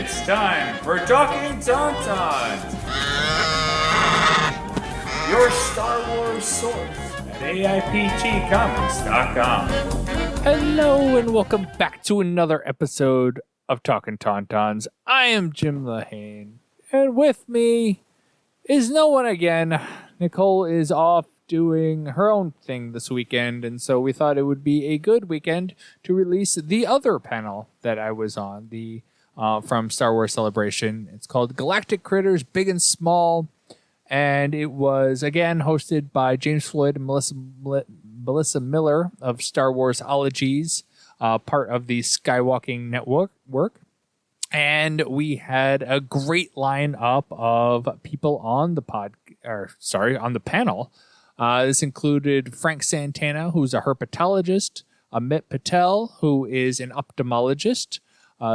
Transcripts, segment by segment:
It's time for Talking Tauntauns, your Star Wars source at AIPTcomics.com. Hello and welcome back to another episode of Talking Tauntauns. I am Jim Lehane, and with me is no one again. Nicole is off doing her own thing this weekend, and so we thought it would be a good weekend to release the other panel that I was on, the from Star Wars Celebration. It's called Galactic Critters, Big and Small, and it was again hosted by James Floyd and Melissa Miller of Star Wars-ologies, part of the Skywalking Network. And we had a great lineup of people on the on the panel. This included Frank Santana, who's a herpetologist, Amit Patel, who is an ophthalmologist,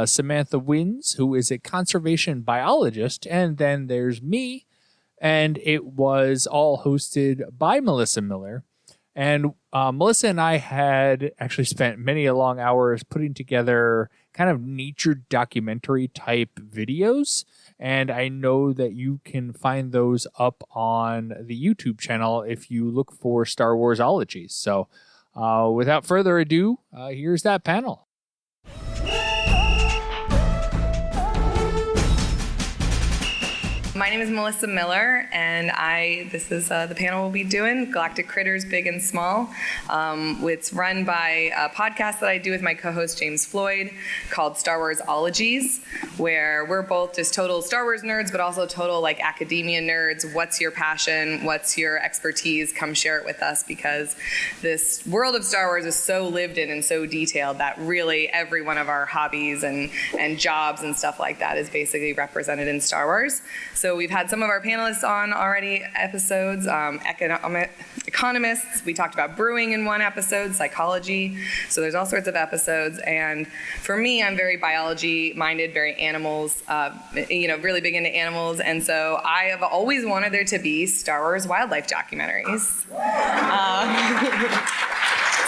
Samantha Wynns, who is a conservation biologist, and then there's me, and it was all hosted by Melissa Miller. And Melissa and I had actually spent many long hours putting together kind of nature documentary type videos. And I know that you can find those up on the YouTube channel if you look for Star Wars-ologies. So without further ado, here's that panel. My name is Melissa Miller, and this is the panel we'll be doing, Galactic Critters, Big and Small. It's run by a podcast that I do with my co-host James Floyd called Star Wars-ologies, where we're both just total Star Wars nerds, but also total like academia nerds. What's your passion? What's your expertise? Come share it with us, because this world of Star Wars is so lived in and so detailed that really every one of our hobbies and jobs and stuff like that is basically represented in Star Wars. So we've had some of our panelists on already episodes, economists. We talked about brewing in one episode, psychology. So there's all sorts of episodes. And for me, I'm very biology-minded, very animals, really big into animals. And so I have always wanted there to be Star Wars wildlife documentaries.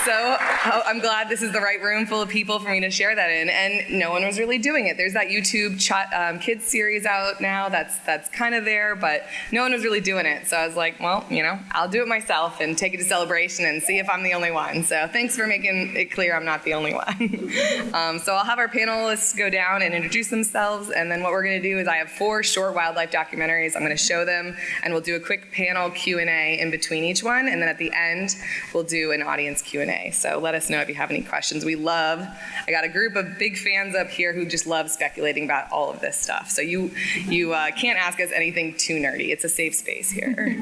So I'm glad this is the right room full of people for me to share that in, and no one was really doing it. There's that YouTube kids series out now that's kind of there, but no one was really doing it. So I was like, well, I'll do it myself and take it to Celebration and see if I'm the only one. So thanks for making it clear I'm not the only one. So I'll have our panelists go down and introduce themselves, and then what we're going to do is I have 4 short wildlife documentaries. I'm going to show them, and we'll do a quick panel Q&A in between each one, and then at the end we'll do an audience Q&A. So let us know if you have any questions. I got a group of big fans up here who just love speculating about all of this stuff. So you can't ask us anything too nerdy. It's a safe space here.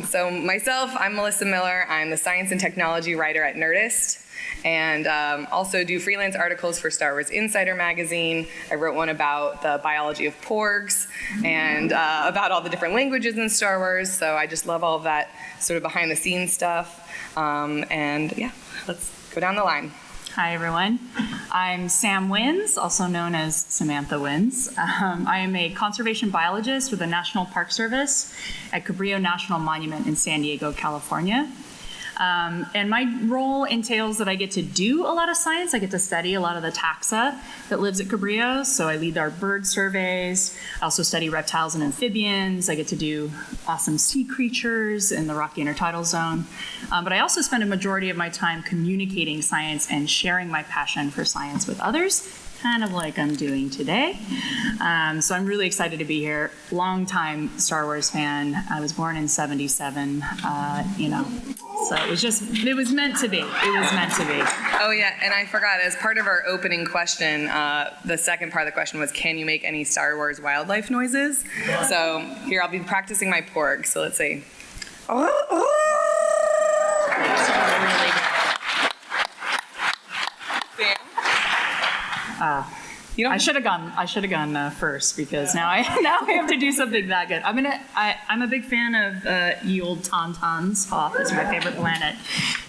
So myself, I'm Melissa Miller. I'm the science and technology writer at Nerdist, and also do freelance articles for Star Wars Insider magazine. I wrote one about the biology of porgs and about all the different languages in Star Wars. So I just love all of that sort of behind the scenes stuff. And yeah, let's go down the line. Hi, everyone. I'm Sam Wynns, also known as Samantha Wynns. I am a conservation biologist with the National Park Service at Cabrillo National Monument in San Diego, California. And my role entails that I get to do a lot of science. I get to study a lot of the taxa that lives at Cabrillo. So I lead our bird surveys. I also study reptiles and amphibians. I get to do awesome sea creatures in the Rocky Intertidal Zone. But I also spend a majority of my time communicating science and sharing my passion for science with others, kind of like I'm doing today. So I'm really excited to be here. Long-time Star Wars fan. I was born in '77, So it was meant to be. It was meant to be. Oh yeah, and I forgot, as part of our opening question, the second part of the question was, can you make any Star Wars wildlife noises? So here, I'll be practicing my porg. So let's see. I should have gone first, because now I have to do something that good. I'm a big fan of ye old tauntauns. Hoth is my favorite planet.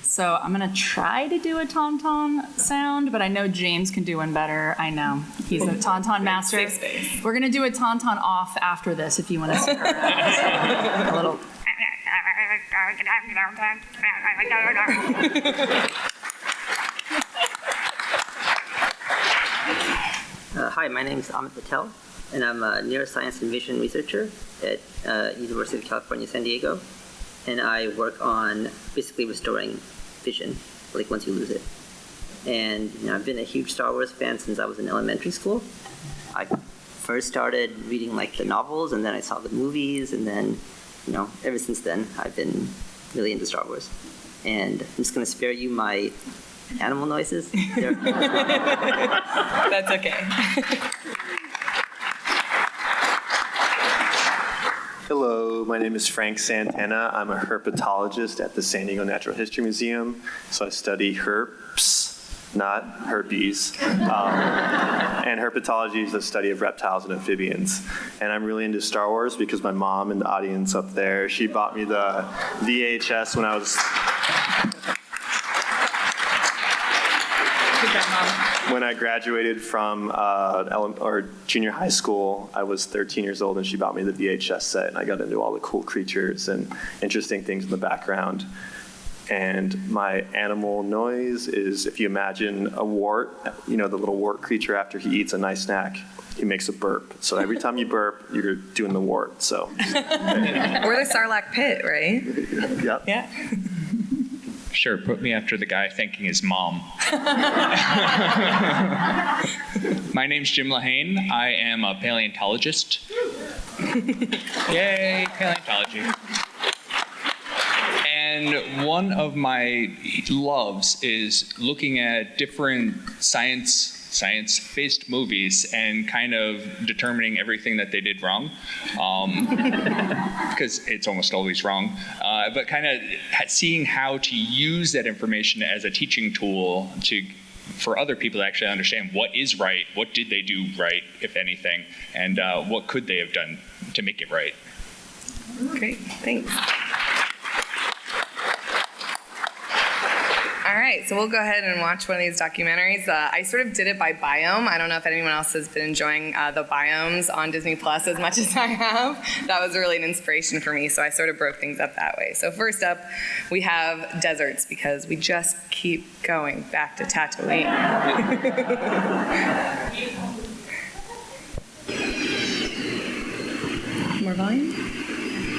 So I'm gonna try to do a tauntaun sound, but I know James can do one better. I know he's a tauntaun master. Safe space. We're gonna do a tauntaun off after this if you want to stick around. A little. Hi, my name is Amit Patel, and I'm a neuroscience and vision researcher at University of California, San Diego. And I work on basically restoring vision, like once you lose it. And I've been a huge Star Wars fan since I was in elementary school. I first started reading like the novels, and then I saw the movies, and then ever since then I've been really into Star Wars. And I'm just going to spare you my animal noises. That's okay. Hello, my name is Frank Santana. I'm a herpetologist at the San Diego Natural History Museum. So I study herps, not herpes. And herpetology is the study of reptiles and amphibians. And I'm really into Star Wars because my mom in the audience up there, she bought me the VHS when I was... When I graduated from junior high school, I was 13 years old, and she bought me the VHS set, and I got into all the cool creatures and interesting things in the background. And my animal noise is, if you imagine a wart, the little wart creature after he eats a nice snack, he makes a burp. So every time you burp, you're doing the wart. So. Or the Sarlacc pit, right? Yep. Yeah. Sure, put me after the guy thanking his mom. My name's Jim Lehane. I am a paleontologist. Yay, paleontology. And one of my loves is looking at different science-based movies and kind of determining everything that they did wrong, because it's almost always wrong, but kind of seeing how to use that information as a teaching tool for other people to actually understand what is right, what did they do right, if anything, and what could they have done to make it right. Great, thanks. All right, so we'll go ahead and watch one of these documentaries. I sort of did it by biome. I don't know if anyone else has been enjoying the biomes on Disney Plus as much as I have. That was really an inspiration for me, so I sort of broke things up that way. So first up, we have deserts, because we just keep going back to Tatooine. More volume?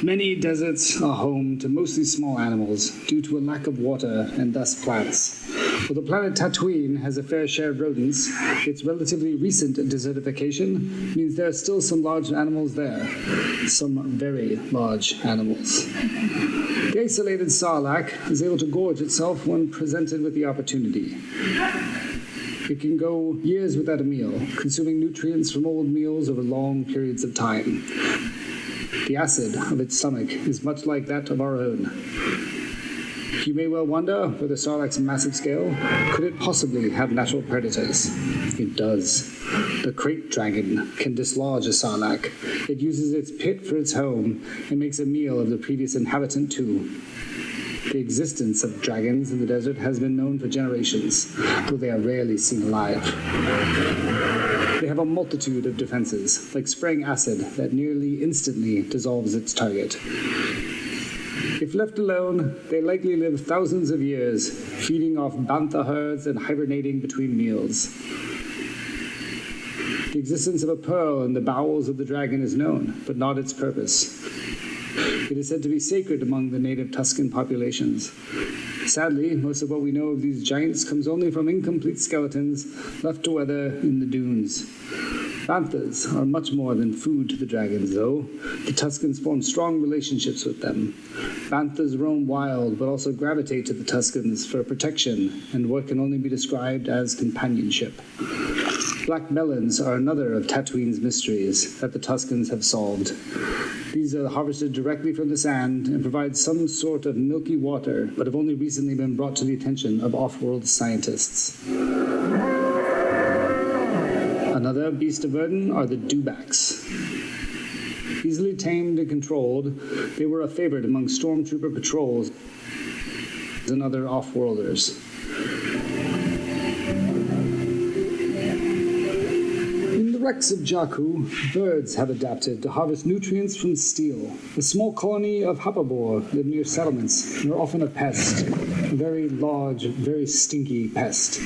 Many deserts are home to mostly small animals due to a lack of water and thus plants. While the planet Tatooine has a fair share of rodents, its relatively recent desertification means there are still some large animals there. Some very large animals. The isolated sarlacc is able to gorge itself when presented with the opportunity. It can go years without a meal, consuming nutrients from old meals over long periods of time. The acid of its stomach is much like that of our own. You may well wonder, with the sarlacc's massive scale, could it possibly have natural predators? It does. The crate dragon can dislodge a sarlacc. It uses its pit for its home and makes a meal of the previous inhabitant too. The existence of dragons in the desert has been known for generations, though they are rarely seen alive. They have a multitude of defenses, like spraying acid that nearly instantly dissolves its target. If left alone, they likely live thousands of years, feeding off bantha herds and hibernating between meals. The existence of a pearl in the bowels of the dragon is known, but not its purpose. It is said to be sacred among the native Tuscan populations. Sadly, most of what we know of these giants comes only from incomplete skeletons left to weather in the dunes. Banthas are much more than food to the dragons, though. The Tuscans form strong relationships with them. Banthas roam wild, but also gravitate to the Tuscans for protection and what can only be described as companionship. Black melons are another of Tatooine's mysteries that the Tuscans have solved. These are harvested directly from the sand and provide some sort of milky water, but have only recently been brought to the attention of off-world scientists. Another beast of burden are the dewbacks. Easily tamed and controlled, they were a favorite among stormtrooper patrols and other off-worlders. In the wrecks of Jakku, birds have adapted to harvest nutrients from steel. A small colony of hapabor live near settlements and are often a pest, a very large, very stinky pest.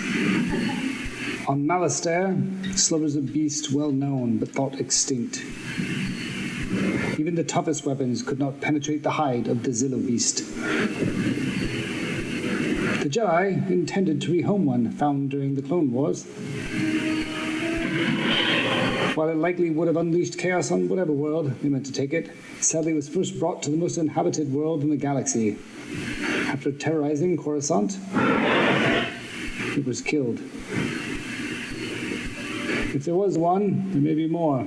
On Malastair, slumbers a beast well known but thought extinct. Even the toughest weapons could not penetrate the hide of the Zillo beast. The Jedi intended to rehome one found during the Clone Wars. While it likely would have unleashed chaos on whatever world they meant to take it, sadly it was first brought to the most inhabited world in the galaxy. After terrorizing Coruscant, it was killed. If there was one, there may be more.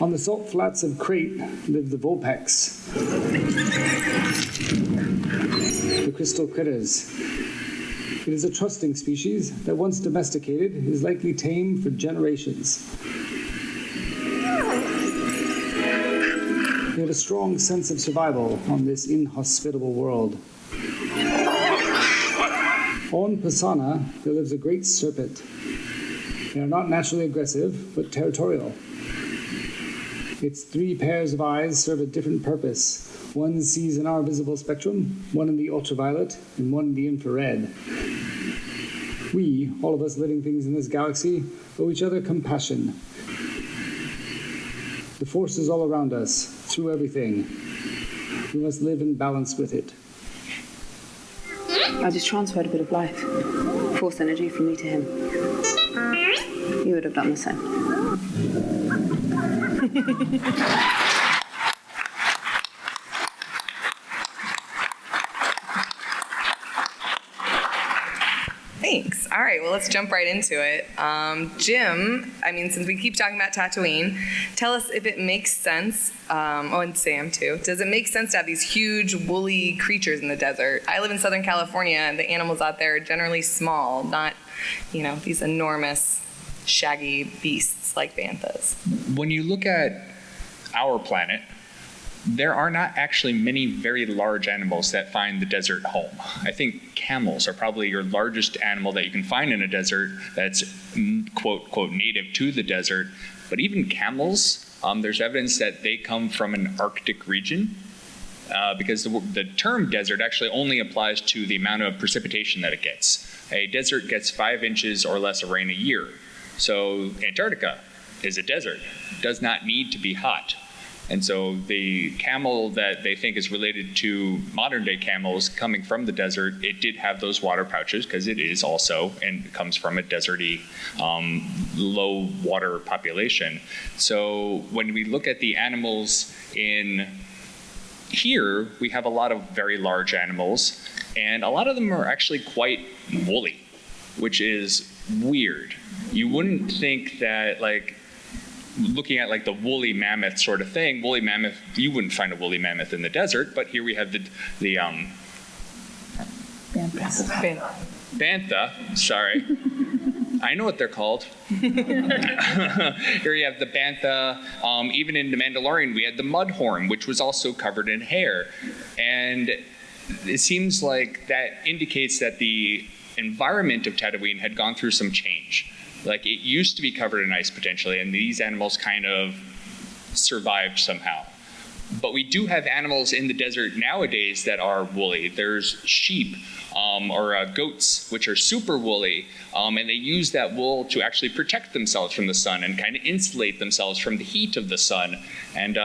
On the salt flats of Crate live the Vulpex, the crystal critters. It is a trusting species that once domesticated is likely tame for generations. They have a strong sense of survival on this inhospitable world. On Pasana, there lives a great serpent. They are not naturally aggressive, but territorial. Its 3 pairs of eyes serve a different purpose. One sees in our visible spectrum, one in the ultraviolet, and one in the infrared. We, all of us living things in this galaxy, owe each other compassion. The force is all around us, through everything. We must live in balance with it. I just transferred a bit of life, force energy from me to him. You would have done the same. Thanks. All right, well, let's jump right into it. Jim, since we keep talking about Tatooine, tell us if it makes sense, and Sam too, does it make sense to have these huge woolly creatures in the desert? I live in Southern California, and the animals out there are generally small, not, these enormous, shaggy beasts like banthas. When you look at our planet, there are not actually many very large animals that find the desert home. I think camels are probably your largest animal that you can find in a desert that's quote, quote, native to the desert. But even camels, there's evidence that they come from an Arctic region because the term desert actually only applies to the amount of precipitation that it gets. A desert gets 5 inches or less of rain a year. So Antarctica is a desert, does not need to be hot. And so the camel that they think is related to modern day camels coming from the desert, it did have those water pouches because it is also, and comes from a deserty, low water population. So when we look at the animals in here, we have a lot of very large animals, and a lot of them are actually quite woolly, which is weird. You wouldn't think that, looking at the woolly mammoth sort of thing, woolly mammoth, you wouldn't find a woolly mammoth in the desert, but here we have the bantha, sorry. I know what they're called. Here you have the bantha. Even in The Mandalorian, we had the mudhorn, which was also covered in hair. And it seems like that indicates that the environment of Tatooine had gone through some change. It used to be covered in ice potentially, and these animals kind of survived somehow. But we do have animals in the desert nowadays that are woolly. There's sheep or goats, which are super woolly, and they use that wool to actually protect themselves from the sun and kind of insulate themselves from the heat of the sun. And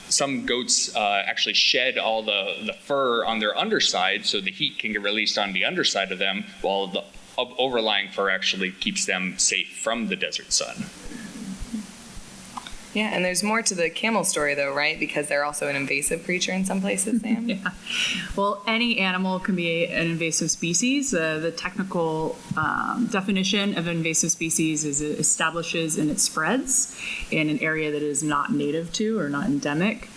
some goats actually shed all the fur on their underside so the heat can get released on the underside of them, while the overlying fur actually keeps them safe from the desert sun. Yeah, and there's more to the camel story, though, right? Because they're also an invasive creature in some places, Sam? Yeah. Well, any animal can be an invasive species. The technical definition of invasive species is it establishes and it spreads in an area that is not native to or not endemic.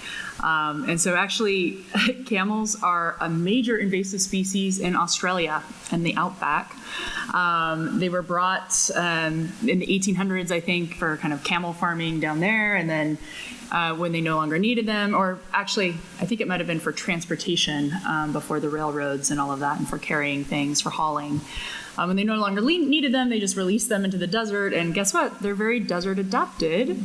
And so actually, camels are a major invasive species in Australia and the outback. They were brought in the 1800s, I think, for kind of camel farming down there. And then when they no longer needed them, or actually, I think it might have been for transportation before the railroads and all of that, and for carrying things, for hauling. When they no longer needed them, they just released them into the desert. And guess what? They're very desert adapted.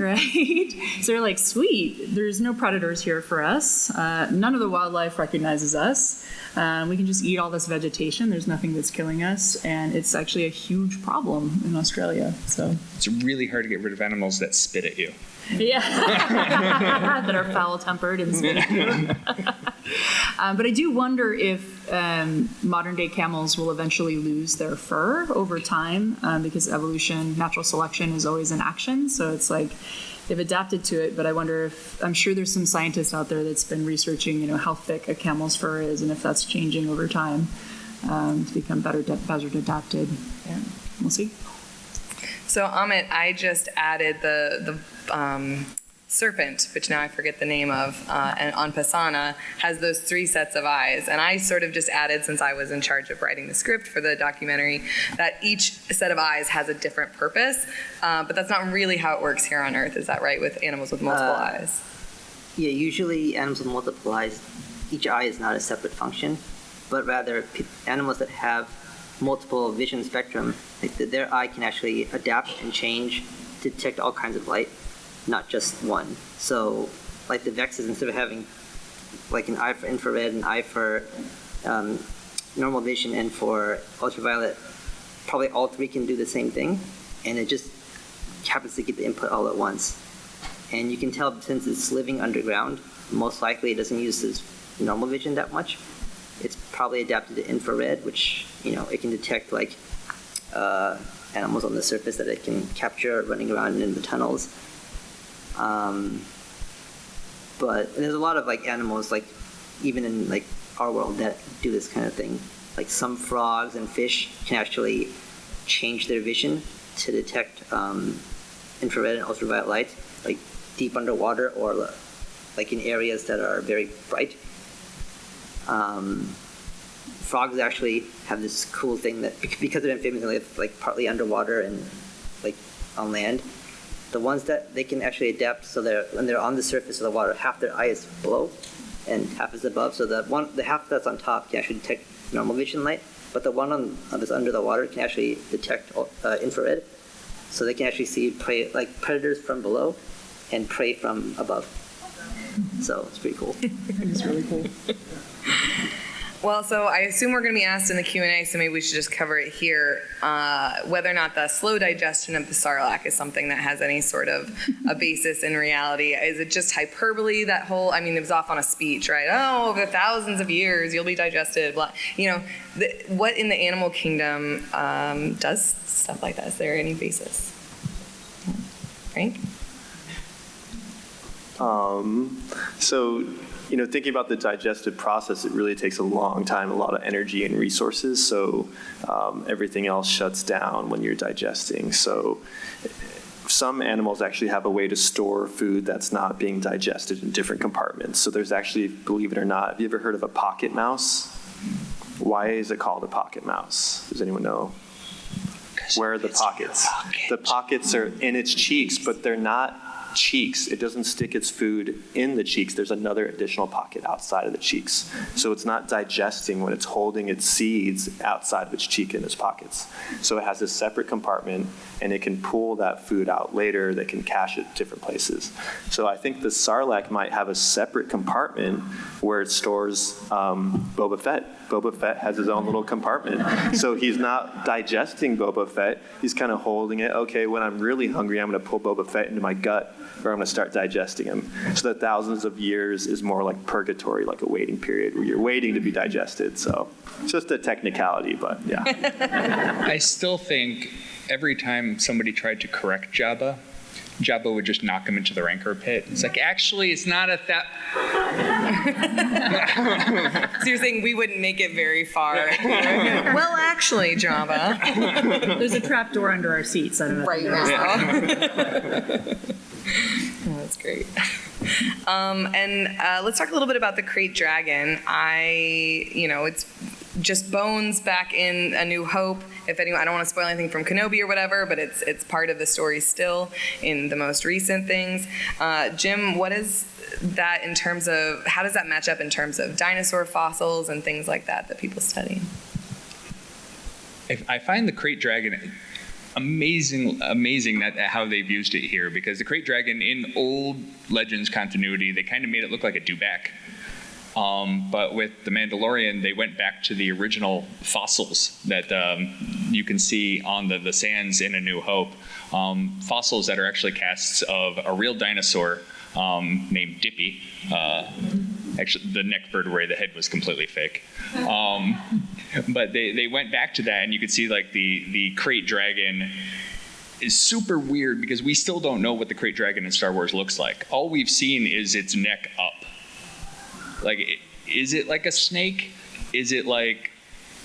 right? So they're like, sweet, there's no predators here for us. None of the wildlife recognizes us. We can just eat all this vegetation. There's nothing that's killing us. And it's actually a huge problem in Australia. So It's really hard to get rid of animals that spit at you. yeah, that are foul-tempered and spit at you. But I do wonder if modern-day camels will eventually lose their fur over time because evolution, natural selection is always in action. So it's like they've adapted to it. But I wonder if, I'm sure there's some scientist out there that's been researching, how thick a camel's fur is and if that's changing over time to become better adapted. Yeah, we'll see. So Amit, I just added the serpent, which now I forget the name of, and on Pasana has those 3 sets of eyes. And I sort of just added, since I was in charge of writing the script for the documentary, that each set of eyes has a different purpose. But that's not really how it works here on Earth. Is that right, with animals with multiple eyes? Yeah, usually animals with multiple eyes, each eye is not a separate function, but rather animals that have multiple vision spectrum, their eye can actually adapt and change to detect all kinds of light, not just one. So, like the Vexes, instead of having like an eye for infrared, an eye for normal vision, and for ultraviolet, probably all 3 can do the same thing, and it just happens to get the input all at once. And you can tell, since it's living underground, most likely it doesn't use its normal vision that much. It's probably adapted to infrared, which, it can detect like animals on the surface that it can capture running around in the tunnels. But there's a lot of like animals, like even in like our world, that do this kind of thing. Like some frogs and fish can actually change their vision to detect infrared and ultraviolet light, like deep underwater or like in areas that are very bright. Frogs actually have this cool thing that, because they're amphibians and live like partly underwater and like on land, the ones that they can actually adapt so when they're on the surface of the water, half their eye is below and half is above. So the half that's on top can actually detect normal vision light, but the one that's under the water can actually detect infrared. So they can actually see prey, like predators from below and prey from above. So it's pretty cool. It's really cool. Well, so I assume we're going to be asked in the Q&A, so maybe we should just cover it here, whether or not the slow digestion of the sarlacc is something that has any sort of a basis in reality. Is it just hyperbole, that whole, it was off on a speech, right? Oh, over thousands of years, you'll be digested, blah. What in the animal kingdom does stuff like that? Is there any basis? Frank? So, thinking about the digestive process, it really takes a long time, a lot of energy and resources. So everything else shuts down when you're digesting. So some animals actually have a way to store food that's not being digested in different compartments. So there's actually, believe it or not, have you ever heard of a pocket mouse? Why is it called a pocket mouse? Does anyone know? Where are the pockets? The pockets are in its cheeks, but they're not cheeks. It doesn't stick its food in the cheeks. There's another additional pocket outside of the cheeks. So it's not digesting when it's holding its seeds outside of its cheek in its pockets. So it has a separate compartment, and it can pull that food out later. They can cache it different places. So I think the sarlacc might have a separate compartment where it stores Boba Fett. Boba Fett has his own little compartment. So he's not digesting Boba Fett. He's kind of holding it. Okay, when I'm really hungry, I'm going to pull Boba Fett into my gut, or I'm going to start digesting him. So that thousands of years is more like purgatory, like a waiting period where you're waiting to be digested. So it's just a technicality, but yeah. I still think every time somebody tried to correct Jabba would just knock him into the rancor pit. It's like, actually, it's not a that. So you're saying we wouldn't make it very far? Well, actually, Jabba. There's a trap door under our seats. I don't know. Right now. Oh, that's great. And let's talk a little bit about the Krayt Dragon. It's just bones back in A New Hope. If anyone, I don't want to spoil anything from Kenobi or whatever, but it's part of the story still in the most recent things. Jim, what is that in terms of, how does that match up in terms of dinosaur fossils and things like that people study? I find the Krayt Dragon amazing that how they've used it here, because the Krayt Dragon in old Legends continuity, they kind of made it look like a dewback. But with The Mandalorian, they went back to the original fossils that you can see on the sands in A New Hope. Fossils that are actually casts of a real dinosaur named Dippy. Actually, the neck vertebrae, the head was completely fake. But they went back to that, and you could see like the Krayt Dragon is super weird because we still don't know what the Krayt Dragon in Star Wars looks like. All we've seen is its neck up. Like, is it like a snake? Is it like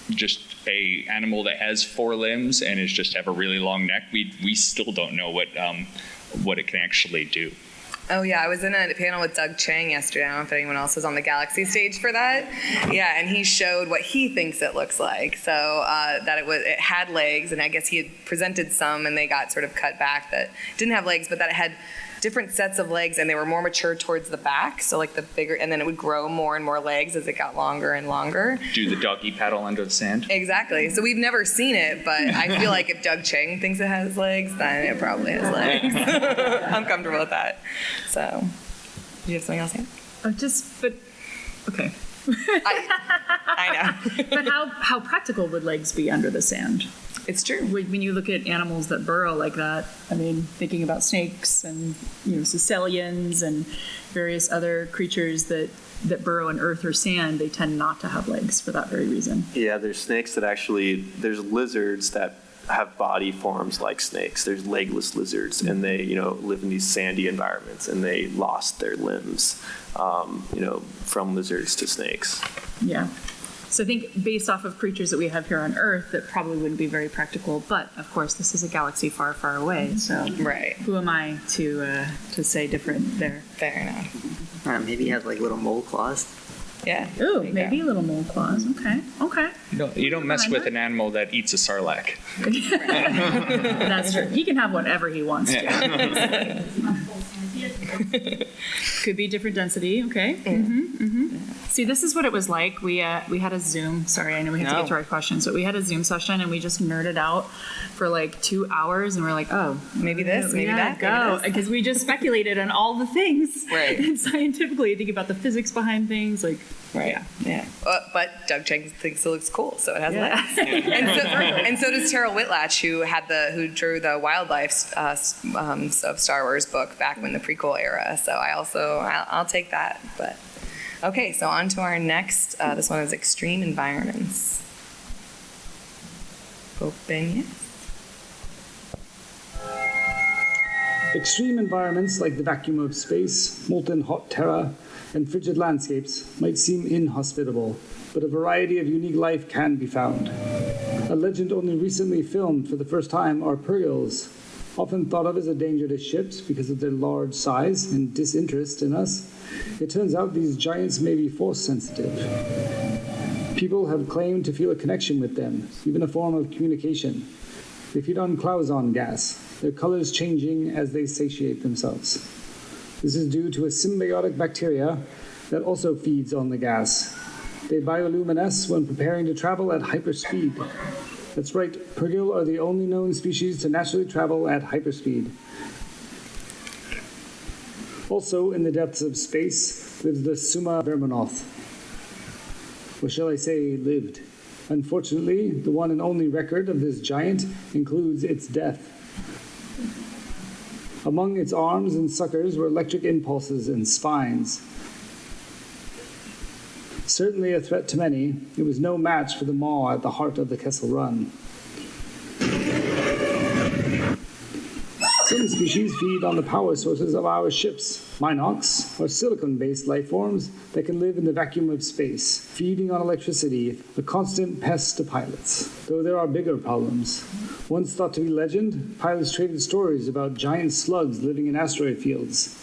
just a animal that has 4 limbs and is just have a really long neck? We still don't know what it can actually do. Oh, yeah, I was in a panel with Doug Chang yesterday. I don't know if anyone else was on the Galaxy stage for that. Yeah, and he showed what he thinks it looks like. So that it had legs, and I guess he had presented some, and they got sort of cut back that didn't have legs, but that it had different sets of legs, and they were more mature towards the back, so like the bigger, and then it would grow more and more legs as it got longer and longer. Do the doggy paddle under the sand? Exactly. So we've never seen it, but I feel like if Doug Chang thinks it has legs, then it probably has legs. I'm comfortable with that. So, do you have something else to say? Okay. I know. But how practical would legs be under the sand? It's true. When you look at animals that burrow like that, I mean, thinking about snakes and caecilians and various other creatures that burrow in earth or sand, they tend not to have legs for that very reason. Yeah, there's snakes that there's lizards that have body forms like snakes. There's legless lizards, and they live in these sandy environments, and they lost their limbs, from lizards to snakes. Yeah. So I think based off of creatures that we have here on Earth, that probably wouldn't be very practical. But of course, this is a galaxy far, far away. So right. Who am I to say different there? Fair enough. Maybe you have like little mole claws. Yeah. Ooh, maybe little mole claws. Okay. You don't mess with an animal that eats a sarlacc. That's true. He can have whatever he wants to. Could be different density. Okay. See, this is what it was like. We had a Zoom. Sorry, I know we have to get to our questions, but we had a Zoom session and we just nerded out for like 2 hours, and we're like, oh, maybe this, maybe that, go, because we just speculated on all the things, right? And scientifically, think about the physics behind things, like. Right. Yeah. But Doug Chang thinks it looks cool, so it has legs. and so does Terrell Whitlatch, who drew the wildlife of Star Wars book back when the prequel era. So I'll take that. But okay, so on to our next. This one is extreme environments. Open. Yes. Extreme environments like the vacuum of space, molten hot terra, and frigid landscapes might seem inhospitable, but a variety of unique life can be found. A legend only recently filmed for the first time are purgills, often thought of as a danger to ships because of their large size and disinterest in us. It turns out these giants may be force sensitive. People have claimed to feel a connection with them, even a form of communication. They feed on Clauson gas, their colors changing as they satiate themselves. This is due to a symbiotic bacteria that also feeds on the gas. They bioluminesce when preparing to travel at hyperspeed. That's right, purgill are the only known species to naturally travel at hyperspeed. Also, in the depths of space lives the Summa verminoth. Or shall I say, lived. Unfortunately, the one and only record of this giant includes its death. Among its arms and suckers were electric impulses and spines. Certainly a threat to many, it was no match for the maw at the heart of the Kessel Run. Some species feed on the power sources of our ships. Minox are silicon-based life forms that can live in the vacuum of space, feeding on electricity, a constant pest to pilots. Though there are bigger problems. Once thought to be legend, pilots traded stories about giant slugs living in asteroid fields.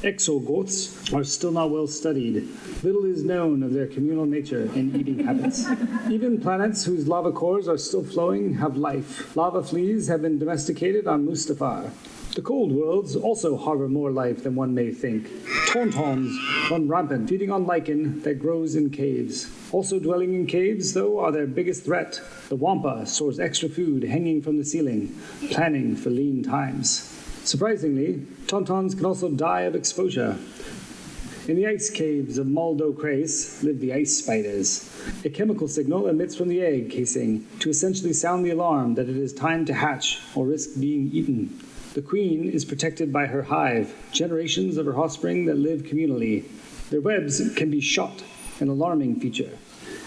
Exogoths are still not well studied. Little is known of their communal nature and eating habits. Even planets whose lava cores are still flowing have life. Lava fleas have been domesticated on Mustafar. The cold worlds also harbor more life than one may think. Tauntauns run rampant, feeding on lichen that grows in caves. Also dwelling in caves, though, are their biggest threat. The wampa stores extra food hanging from the ceiling, planning for lean times. Surprisingly, tauntauns can also die of exposure. In the ice caves of Maldo Crace live the ice spiders. A chemical signal emits from the egg casing to essentially sound the alarm that it is time to hatch or risk being eaten. The queen is protected by her hive, generations of her offspring that live communally. Their webs can be shot, an alarming feature,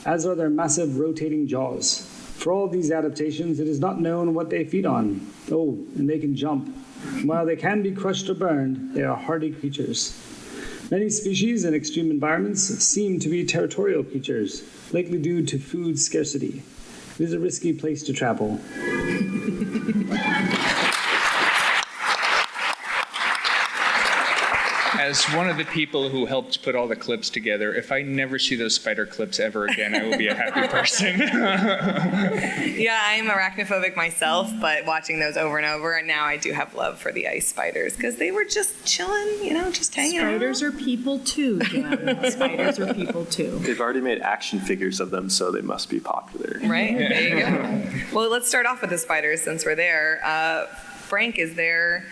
as are their massive rotating jaws. For all these adaptations, it is not known what they feed on. Oh, and they can jump. While they can be crushed or burned, they are hardy creatures. Many species in extreme environments seem to be territorial creatures, likely due to food scarcity. It is a risky place to travel. As one of the people who helped put all the clips together, if I never see those spider clips ever again, I will be a happy person. Yeah, I am arachnophobic myself, but watching those over and over, and now I do have love for the ice spiders because they were just chilling, just hanging out. Spiders are people too, Jim. Spiders are people too. They've already made action figures of them, so they must be popular. Right? There you go. Well, let's start off with the spiders since we're there. Frank, is there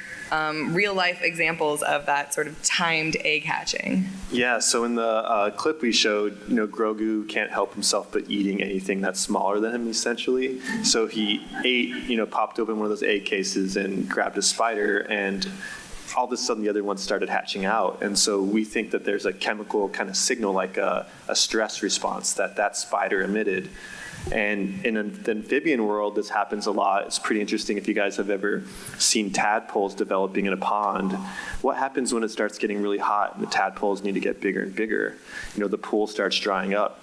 real-life examples of that sort of timed egg hatching? Yeah, so in the clip we showed, Grogu can't help himself but eating anything that's smaller than him, essentially. So he ate, popped open one of those egg cases and grabbed a spider, and all of a sudden the other one started hatching out. And so we think that there's a chemical kind of signal, like a stress response that spider emitted. And in the amphibian world, this happens a lot. It's pretty interesting if you guys have ever seen tadpoles developing in a pond. What happens when it starts getting really hot and the tadpoles need to get bigger and bigger? The pool starts drying up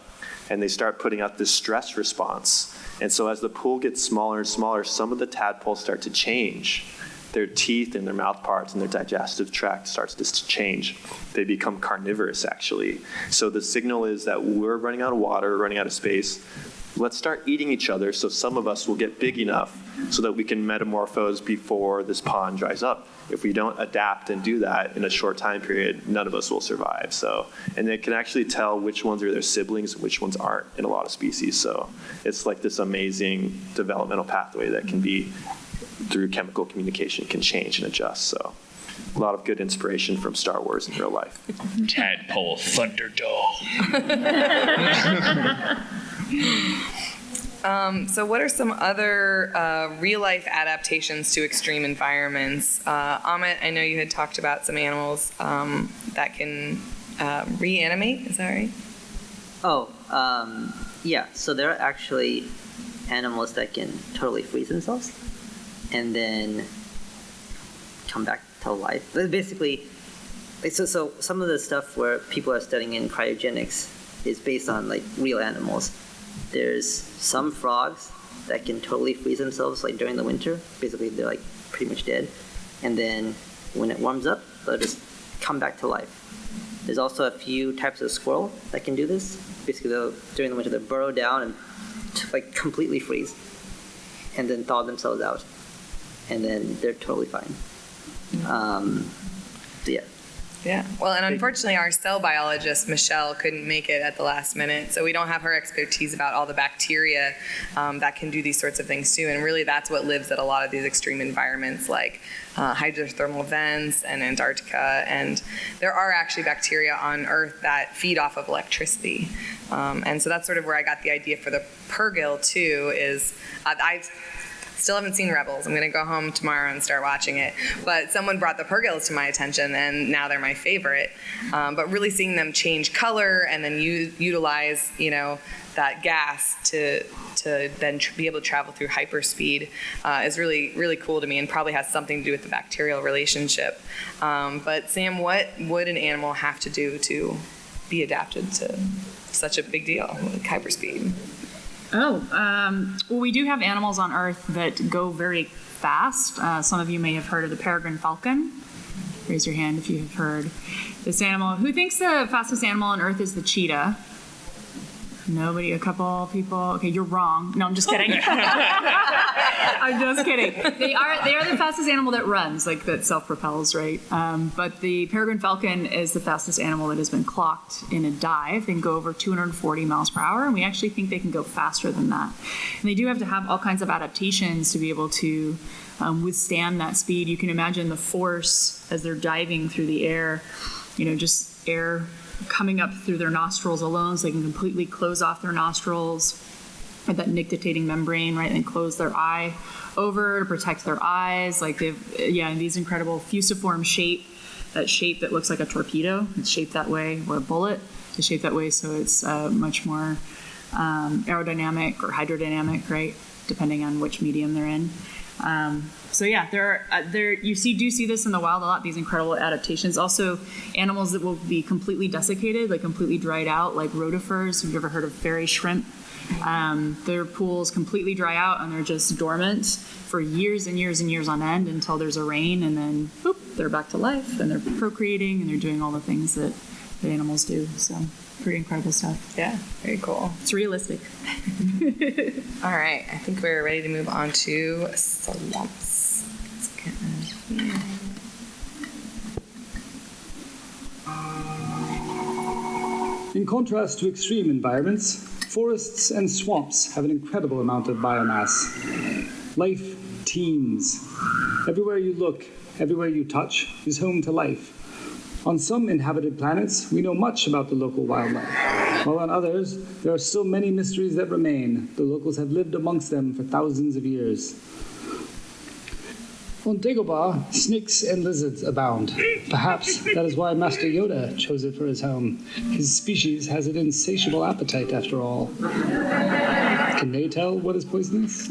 and they start putting out this stress response. And so as the pool gets smaller and smaller, some of the tadpoles start to change. Their teeth and their mouth parts and their digestive tract starts to change. They become carnivorous, actually. So the signal is that we're running out of water, running out of space. Let's start eating each other so some of us will get big enough so that we can metamorphose before this pond dries up. If we don't adapt and do that in a short time period, none of us will survive. And they can actually tell which ones are their siblings and which ones aren't in a lot of species. So it's like this amazing developmental pathway that can be, through chemical communication, can change and adjust. So a lot of good inspiration from Star Wars in real life. Tadpole Thunderdome. So what are some other real-life adaptations to extreme environments? Amit, I know you had talked about some animals that can reanimate. Is that right? Yeah. So there are actually animals that can totally freeze themselves and then come back to life. But basically, so some of the stuff where people are studying in cryogenics is based on real animals. There's some frogs that can totally freeze themselves during the winter. Basically, they're pretty much dead. And then when it warms up, they'll just come back to life. There's also a few types of squirrel that can do this. Basically, during the winter, they'll burrow down and completely freeze and then thaw themselves out. And then they're totally fine. Yeah. Yeah. Well, and unfortunately, our cell biologist, Michelle, couldn't make it at the last minute. So we don't have her expertise about all the bacteria that can do these sorts of things too. And really, that's what lives at a lot of these extreme environments like hydrothermal vents and Antarctica. And there are actually bacteria on Earth that feed off of electricity. And so that's sort of where I got the idea for the purgill too, is I still haven't seen Rebels. I'm going to go home tomorrow and start watching it. But someone brought the purgills to my attention, and now they're my favorite. But really seeing them change color and then utilize, that gas to then be able to travel through hyperspeed is really, really cool to me, and probably has something to do with the bacterial relationship. But Sam, what would an animal have to do to be adapted to such a big deal, like hyperspeed? Well, we do have animals on Earth that go very fast. Some of you may have heard of the peregrine falcon. Raise your hand if you have heard this animal. Who thinks the fastest animal on Earth is the cheetah? Nobody, a couple people. Okay, you're wrong. No, I'm just kidding. I'm just kidding. They are the fastest animal that runs, like that self-propels, right? But the peregrine falcon is the fastest animal that has been clocked in a dive. They can go over 240 miles per hour, and we actually think they can go faster than that. And they do have to have all kinds of adaptations to be able to withstand that speed. You can imagine the force as they're diving through the air, just air coming up through their nostrils alone, so they can completely close off their nostrils with that nictitating membrane, right, and close their eye over to protect their eyes. Like these incredible fusiform shape, that shape that looks like a torpedo. It's shaped that way, or a bullet. It's shaped that way, so it's much more aerodynamic or hydrodynamic, right, depending on which medium they're in. You do see this in the wild a lot, these incredible adaptations. Also, animals that will be completely desiccated, like completely dried out, like rotifers. Have you ever heard of fairy shrimp? Their pools completely dry out and they're just dormant for years and years and years on end until there's a rain, and then boop, they're back to life and they're procreating and they're doing all the things that animals do. So pretty incredible stuff. Yeah, very cool. It's realistic. All right, I think we're ready to move on to swamps. Let's get in here. In contrast to extreme environments, forests and swamps have an incredible amount of biomass. Life teems. Everywhere you look, everywhere you touch, is home to life. On some inhabited planets, we know much about the local wildlife, while on others, there are still many mysteries that remain. The locals have lived amongst them for thousands of years. On Dagobah, snakes and lizards abound. Perhaps that is why Master Yoda chose it for his home. His species has an insatiable appetite, after all. Can they tell what is poisonous?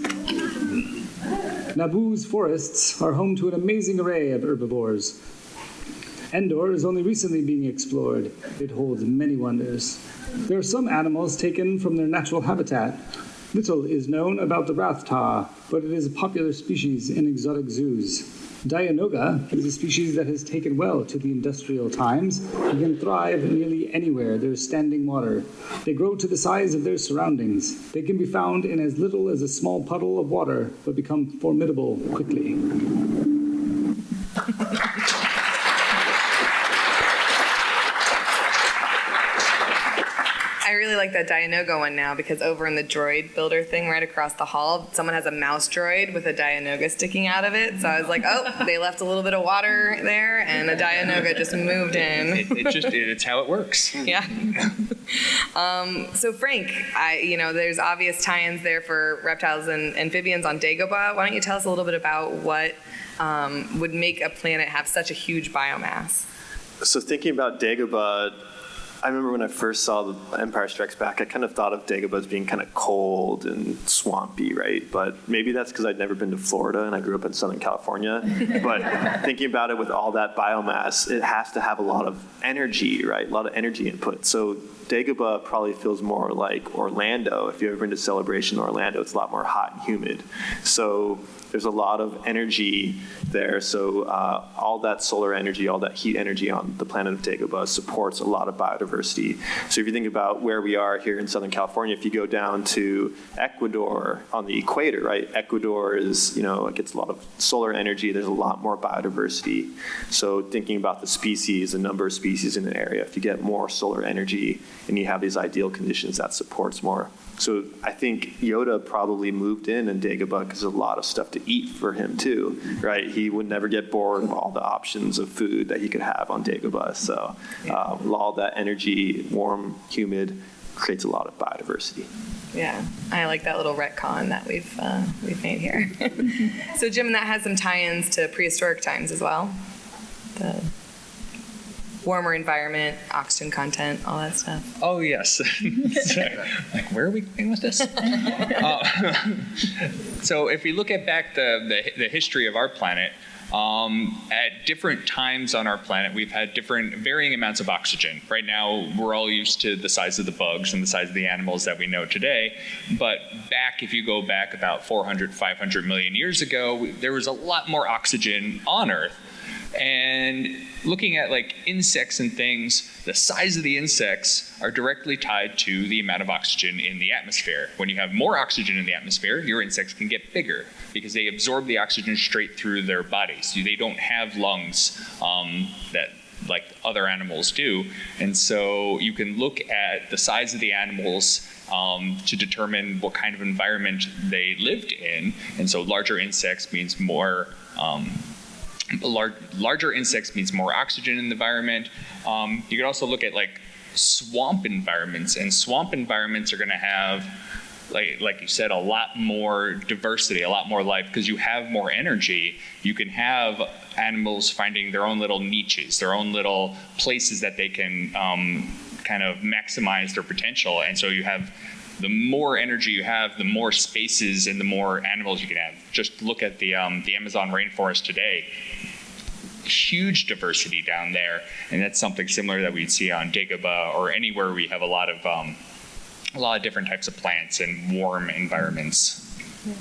Naboo's forests are home to an amazing array of herbivores. Endor is only recently being explored. It holds many wonders. There are some animals taken from their natural habitat. Little is known about the rathtar, but it is a popular species in exotic zoos. Dianoga is a species that has taken well to the industrial times and can thrive nearly anywhere there is standing water. They grow to the size of their surroundings. They can be found in as little as a small puddle of water, but become formidable quickly. I really like that Dianoga one now, because over in the droid builder thing right across the hall, someone has a mouse droid with a Dianoga sticking out of it. So I was like, oh, they left a little bit of water there and a Dianoga just moved in. It's how it works. Yeah. So Frank, there's obvious tie-ins there for reptiles and amphibians on Dagobah. Why don't you tell us a little bit about what would make a planet have such a huge biomass? So thinking about Dagobah, I remember when I first saw The Empire Strikes Back, I kind of thought of Dagobah as being kind of cold and swampy, right? But maybe that's because I'd never been to Florida and I grew up in Southern California. But thinking about it with all that biomass, it has to have a lot of energy, right? A lot of energy input. So Dagobah probably feels more like Orlando. If you've ever been to Celebration Orlando, it's a lot more hot and humid. So there's a lot of energy there. So all that solar energy, all that heat energy on the planet of Dagobah supports a lot of biodiversity. So if you think about where we are here in Southern California, if you go down to Ecuador on the equator, right? Ecuador is, it gets a lot of solar energy. There's a lot more biodiversity. So thinking about the species, the number of species in an area, if you get more solar energy and you have these ideal conditions, that supports more. So I think Yoda probably moved in Dagobah because there's a lot of stuff to eat for him too, right? He would never get bored of all the options of food that he could have on Dagobah. So all that energy, warm, humid, creates a lot of biodiversity. Yeah, I like that little retcon that we've made here. So Jim, that has some tie-ins to prehistoric times as well. The warmer environment, oxygen content, all that stuff. Oh, yes. Like, where are we going with this? So if we look at back the history of our planet, at different times on our planet, we've had different varying amounts of oxygen. Right now, we're all used to the size of the bugs and the size of the animals that we know today. But if you go back about 400, 500 million years ago, there was a lot more oxygen on Earth. And looking at like insects and things, the size of the insects are directly tied to the amount of oxygen in the atmosphere. When you have more oxygen in the atmosphere, your insects can get bigger because they absorb the oxygen straight through their bodies. They don't have lungs that like other animals do. And so you can look at the size of the animals to determine what kind of environment they lived in. And so larger insects means more larger insects means more oxygen in the environment. You can also look at like swamp environments, and swamp environments are going to have, like you said, a lot more diversity, a lot more life, because you have more energy. You can have animals finding their own little niches, their own little places that they can kind of maximize their potential. And so you have, the more energy you have, the more spaces and the more animals you can have. Just look at the Amazon rainforest today. Huge diversity down there, and that's something similar that we'd see on Dagobah or anywhere we have a lot of different types of plants and warm environments. Yeah.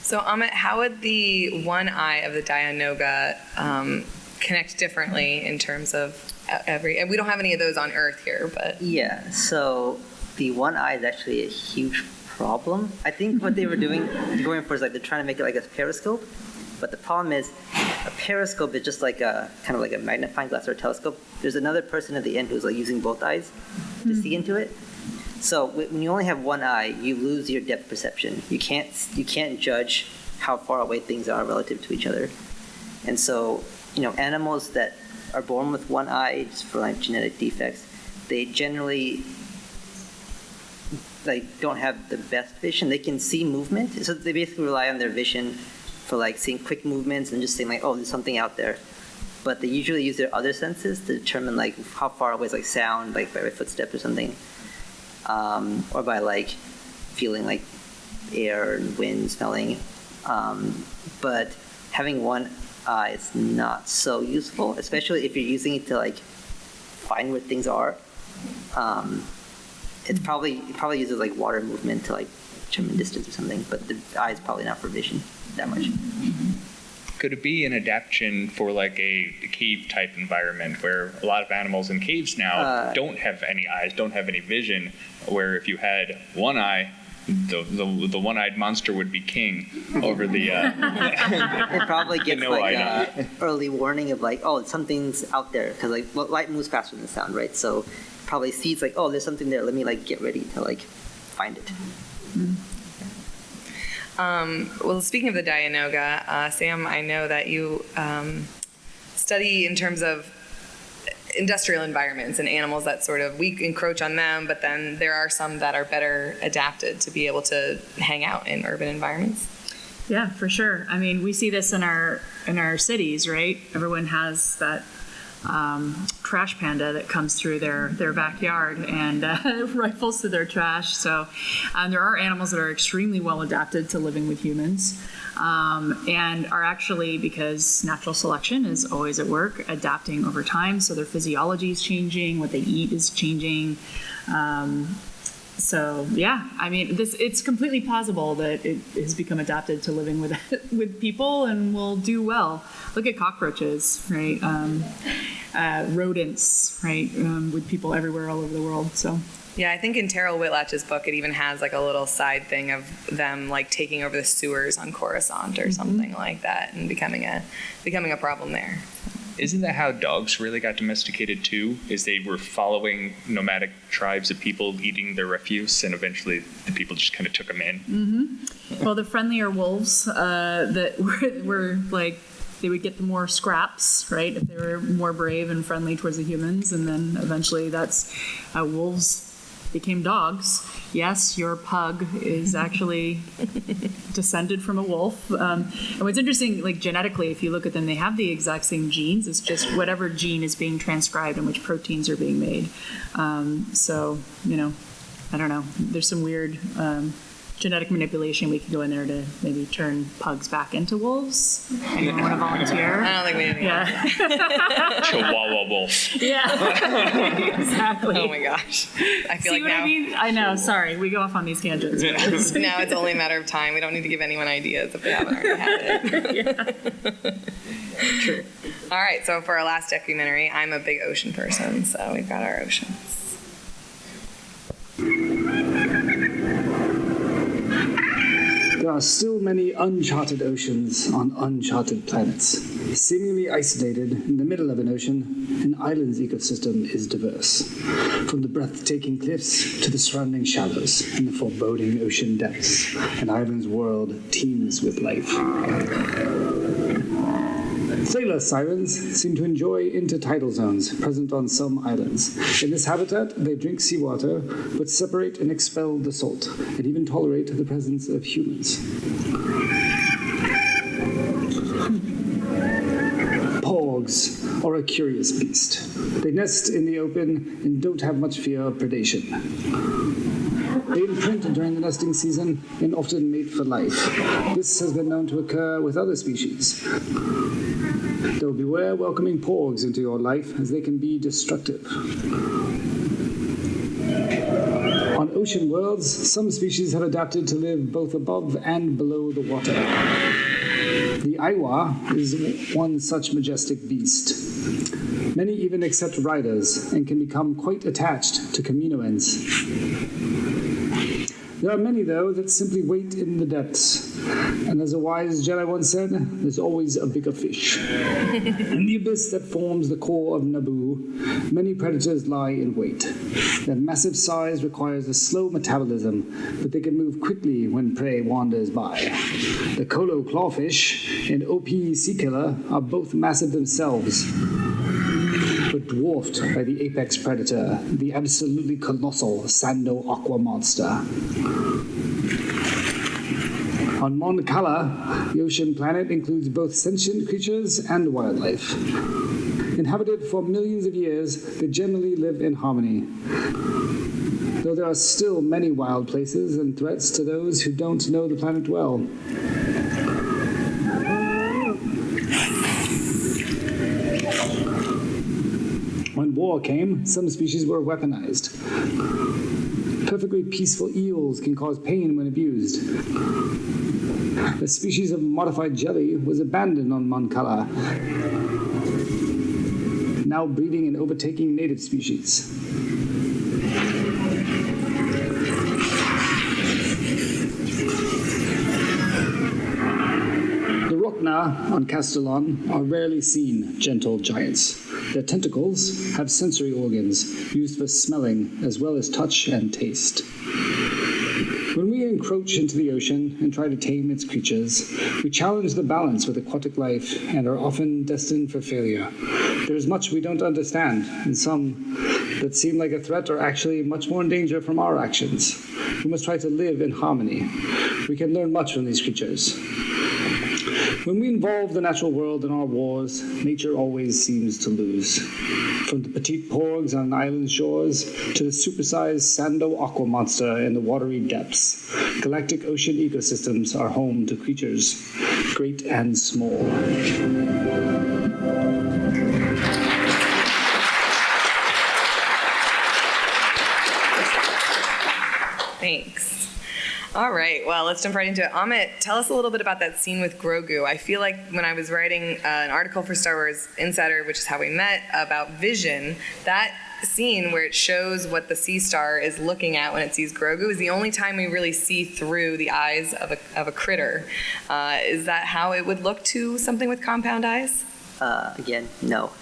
So Amit, how would the one eye of the dianoga connect differently in terms of and we don't have any of those on Earth here, but yeah. So the one eye is actually a huge problem. I think what they were going for is like they're trying to make it like a periscope, but the problem is a periscope is just like a kind of like a magnifying glass or a telescope. There's another person at the end who's like using both eyes to see into it. So when you only have one eye, you lose your depth perception. You can't judge how far away things are relative to each other. And so, animals that are born with one eye, just for like genetic defects, they generally like don't have the best vision. They can see movement, so they basically rely on their vision for like seeing quick movements and just saying like, oh, there's something out there. But they usually use their other senses to determine like how far away is like sound, like by a footstep or something, or by like feeling like air and wind, smelling. But having one eye is not so useful, especially if you're using it to like find where things are. It probably uses like water movement to like determine distance or something, but the eye is probably not for vision that much. Could it be an adaptation for like a cave type environment where a lot of animals in caves now don't have any eyes, don't have any vision, where if you had one eye, the one-eyed monster would be king over the it probably gets no like early warning of like, oh, something's out there, because like light moves faster than sound, right? So probably sees like, oh, there's something there, let me like get ready to like find it. Well, speaking of the dianoga, Sam, I know that you study in terms of industrial environments and animals that sort of, we encroach on them, but then there are some that are better adapted to be able to hang out in urban environments. Yeah, for sure. I mean, we see this in our cities, right? Everyone has that trash panda that comes through their backyard and rifles through their trash. So there are animals that are extremely well adapted to living with humans, and are actually, because natural selection is always at work, adapting over time. So their physiology is changing, what they eat is changing. So yeah, I mean, it's completely possible that it has become adapted to living with people and will do well. Look at cockroaches, right? Rodents, right? With people everywhere, all over the world. So. Yeah, I think in Terrell Whitlatch's book, it even has like a little side thing of them like taking over the sewers on Coruscant or something like that, and becoming a problem there. Isn't that how dogs really got domesticated too? Is they were following nomadic tribes of people eating their refuse, and eventually the people just kind of took them in? Mm-hmm. Well, the friendlier wolves that were like, they would get the more scraps, right? If they were more brave and friendly towards the humans, and then eventually that's wolves became dogs. Yes, your pug is actually descended from a wolf. And what's interesting, like genetically, if you look at them, they have the exact same genes. It's just whatever gene is being transcribed and which proteins are being made. So, I don't know. There's some weird genetic manipulation we could go in there to maybe turn pugs back into wolves. Anyone want to volunteer? I don't think we need Yeah. Chihuahua wolf. Yeah. Exactly. Oh my gosh. I feel See like what now. I mean? I know. Sorry, we go off on these tangents. Now it's only a matter of time. We don't need to give anyone ideas if they haven't already had it. Yeah. True. All right, so for our last documentary, I'm a big ocean person, so we've got our oceans. There are still many uncharted oceans on uncharted planets. Seemingly isolated in the middle of an ocean, an island's ecosystem is diverse. From the breathtaking cliffs to the surrounding shallows and the foreboding ocean depths, an island's world teems with life. Sailor sirens seem to enjoy intertidal zones present on some islands. In this habitat, they drink seawater, but separate and expel the salt, and even tolerate the presence of humans. Porgs are a curious beast. They nest in the open and don't have much fear of predation. They imprint during the nesting season and often mate for life. This has been known to occur with other species. Though beware welcoming porgs into your life, as they can be destructive. On ocean worlds, some species have adapted to live both above and below the water. The Aiwa is one such majestic beast. Many even accept riders and can become quite attached to Kaminoans. There are many, though, that simply wait in the depths. And as a wise Jedi once said, there's always a bigger fish. In the abyss that forms the core of Naboo, many predators lie in wait. Their massive size requires a slow metabolism, but they can move quickly when prey wanders by. The Kolo clawfish and OP sea killer are both massive themselves, but dwarfed by the apex predator, the absolutely colossal Sando aqua monster. On Mon Cala, the ocean planet includes both sentient creatures and wildlife. Inhabited for millions of years, they generally live in harmony. Though there are still many wild places and threats to those who don't know the planet well. When war came, some species were weaponized. Perfectly peaceful eels can cause pain when abused. A species of modified jelly was abandoned on Mon Cala, now breeding and overtaking native species. The Rokna on Castellon are rarely seen gentle giants. Their tentacles have sensory organs used for smelling as well as touch and taste. When we encroach into the ocean and try to tame its creatures, we challenge the balance with aquatic life and are often destined for failure. There is much we don't understand, and some that seem like a threat are actually much more in danger from our actions. We must try to live in harmony. We can learn much from these creatures. When we involve the natural world in our wars, nature always seems to lose. From the petite porgs on island shores to the supersized Sando aqua monster in the watery depths, galactic ocean ecosystems are home to creatures great and small. Thanks. All right, well, let's jump right into it. Amit, tell us a little bit about that scene with Grogu. I feel like when I was writing an article for Star Wars Insider, which is how we met, about vision, that scene where it shows what the sea star is looking at when it sees Grogu is the only time we really see through the eyes of a critter. Is that how it would look to something with compound eyes? Again, no.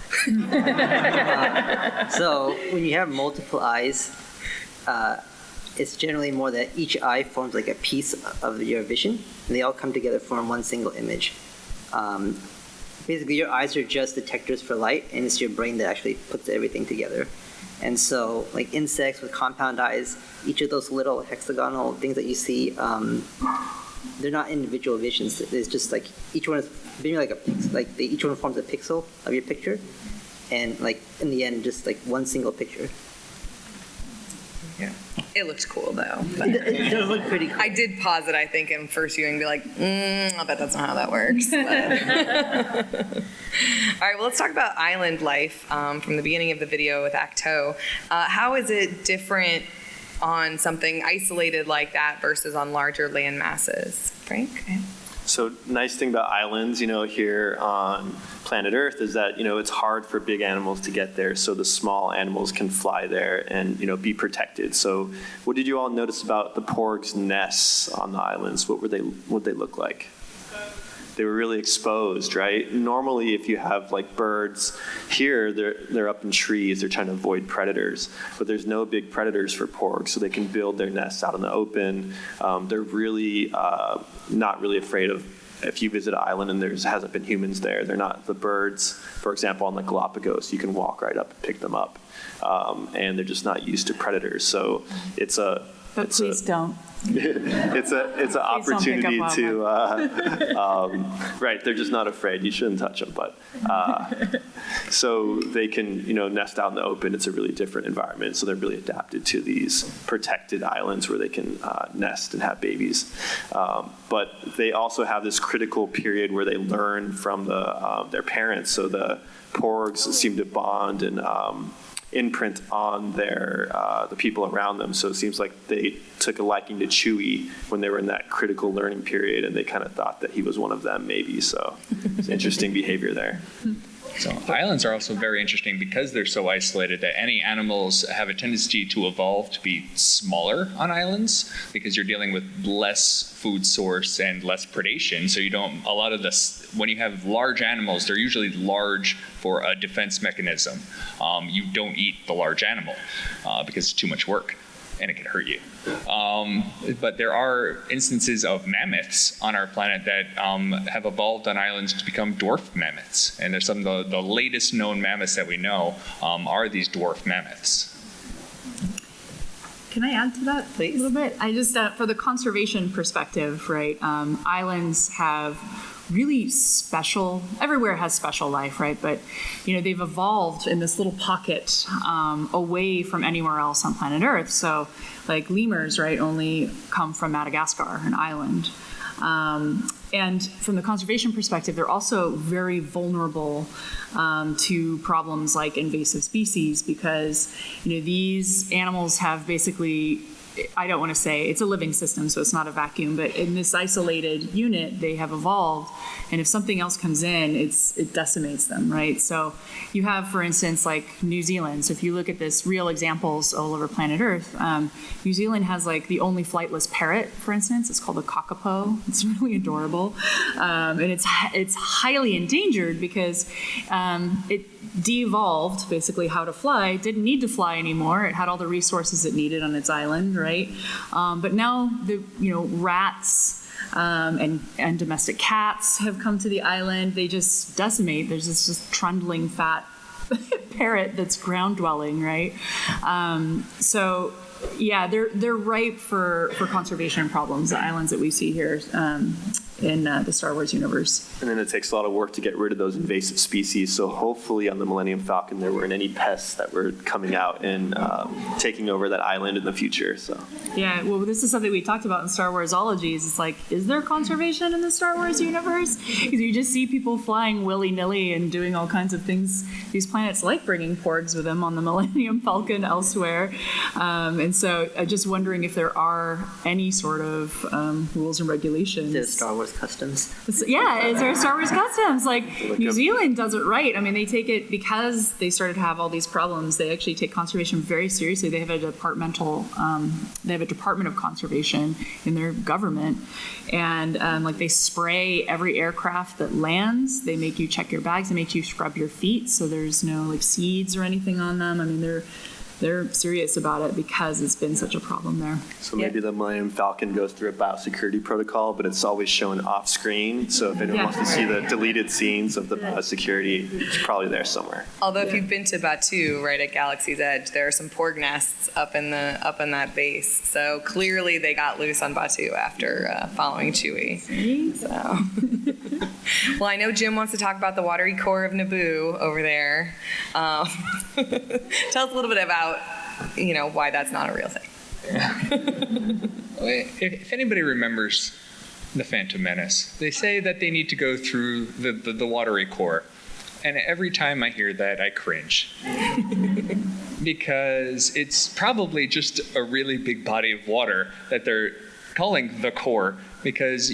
So when you have multiple eyes, it's generally more that each eye forms like a piece of your vision, and they all come together to form one single image. Basically, your eyes are just detectors for light, and it's your brain that actually puts everything together. And so, like insects with compound eyes, each of those little hexagonal things that you see, they're not individual visions. It's just like each one is each one forms a pixel of your picture, and like in the end, just like one single picture. Yeah. It looked cool, though. It does look pretty cool. I did pause it, I think, in first viewing and be like, I'll bet that's not how that works. All right, well, let's talk about island life from the beginning of the video with Acto. How is it different on something isolated like that versus on larger land masses? Frank? Okay. So nice thing about islands, here on planet Earth is that, it's hard for big animals to get there, so the small animals can fly there and, be protected. So what did you all notice about the porgs' nests on the islands? What they look like? They were really exposed, right? Normally, if you have like birds here, they're up in trees, they're trying to avoid predators, but there's no big predators for porgs, so they can build their nests out in the open. They're really not really afraid of, if you visit an island and there hasn't been humans there, they're not the birds, for example, on the Galapagos, you can walk right up and pick them up, and they're just not used to predators. So it's a... But please don't. It's an opportunity to, right, they're just not afraid. You shouldn't touch them, but, so they can, nest out in the open. It's a really different environment. So they're really adapted to these protected islands where they can nest and have babies. But they also have this critical period where they learn from their parents. So the porgs seem to bond and imprint on the people around them. So it seems like they took a liking to Chewie when they were in that critical learning period, and they kind of thought that he was one of them, maybe. So it's interesting behavior there. So islands are also very interesting because they're so isolated that any animals have a tendency to evolve to be smaller on islands because you're dealing with less food source and less predation. So when you have large animals, they're usually large for a defense mechanism. You don't eat the large animal because it's too much work and it can hurt you. But there are instances of mammoths on our planet that have evolved on islands to become dwarf mammoths. And there's some of the latest known mammoths that we know are these dwarf mammoths. Can I add to that a little bit? I just, for the conservation perspective, right, islands have really special, everywhere has special life, right? But, they've evolved in this little pocket away from anywhere else on planet Earth. So like lemurs, right, only come from Madagascar, an island. And from the conservation perspective, they're also very vulnerable to problems like invasive species because, these animals have basically, I don't want to say it's a living system, so it's not a vacuum, but in this isolated unit, they have evolved. And if something else comes in, it decimates them, right? So you have, for instance, like New Zealand. So if you look at this real examples all over planet Earth, New Zealand has like the only flightless parrot, for instance. It's called a kakapo. It's really adorable. And it's highly endangered because it de-evolved basically how to fly, didn't need to fly anymore. It had all the resources it needed on its island, right? But now the rats and domestic cats have come to the island. They just decimate. There's this just trundling fat parrot that's ground dwelling, right? So yeah, they're ripe for conservation problems, the islands that we see here in the Star Wars universe. And then it takes a lot of work to get rid of those invasive species. So hopefully on the Millennium Falcon, there weren't any pests that were coming out and taking over that island in the future. So yeah, well, this is something we talked about in Star Warsologies. It's like, is there conservation in the Star Wars universe? Because you just see people flying willy-nilly and doing all kinds of things. These planets like bringing porgs with them on the Millennium Falcon elsewhere. And so just wondering if there are any sort of rules and regulations. There's Star Wars customs. Yeah, is there Star Wars customs? Like New Zealand does it right. I mean, they take it because they started to have all these problems. They actually take conservation very seriously. They have a Department of Conservation in their government, and they spray every aircraft that lands. They make you check your bags. They make you scrub your feet so there's no like seeds or anything on them. I mean, they're serious about it because it's been such a problem there. So maybe the Millennium Falcon goes through a biosecurity protocol, but it's always shown off screen. So if anyone wants to see the deleted scenes of the biosecurity, it's probably there somewhere. Although if you've been to Batuu, right at Galaxy's Edge, there are some porg nests up in that base. So clearly they got loose on Batuu after following Chewie. So. Well, I know Jim wants to talk about the watery core of Naboo over there. Tell us a little bit about why that's not a real thing. If anybody remembers the Phantom Menace, they say that they need to go through the watery core. And every time I hear that, I cringe. Because it's probably just a really big body of water that they're calling the core because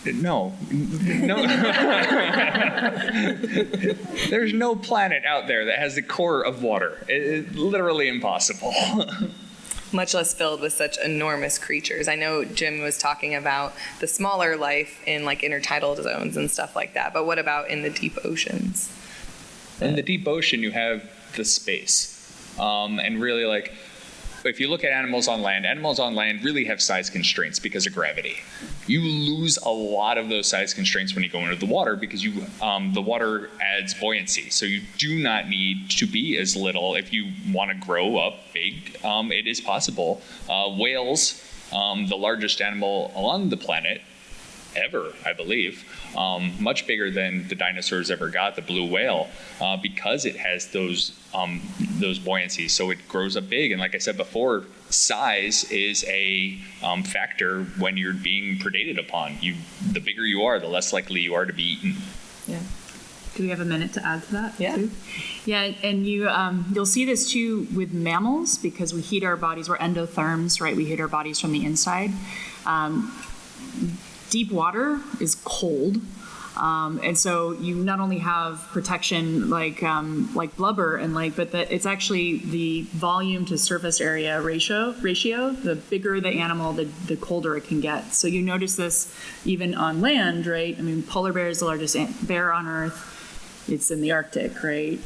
no. There's no planet out there that has the core of water. It's literally impossible. Much less filled with such enormous creatures. I know Jim was talking about the smaller life in like intertidal zones and stuff like that, but what about in the deep oceans? In the deep ocean, you have the space. And really, like, if you look at animals on land really have size constraints because of gravity. You lose a lot of those size constraints when you go into the water because the water adds buoyancy. So you do not need to be as little if you want to grow up big. It is possible. Whales, the largest animal on the planet ever, I believe, much bigger than the dinosaurs ever got, the blue whale, because it has those buoyancies. So it grows up big. And like I said before, size is a factor when you're being predated upon. The bigger you are, the less likely you are to be eaten. Yeah. Do we have a minute to add to that? Yeah. Too? Yeah, and you'll see this too with mammals because we heat our bodies. We're endotherms, right? We heat our bodies from the inside. Deep water is cold. And so you not only have protection like blubber but it's actually the volume to surface area ratio. The bigger the animal, the colder it can get. So you notice this even on land, right? I mean, polar bear is the largest bear on Earth. It's in the Arctic, right?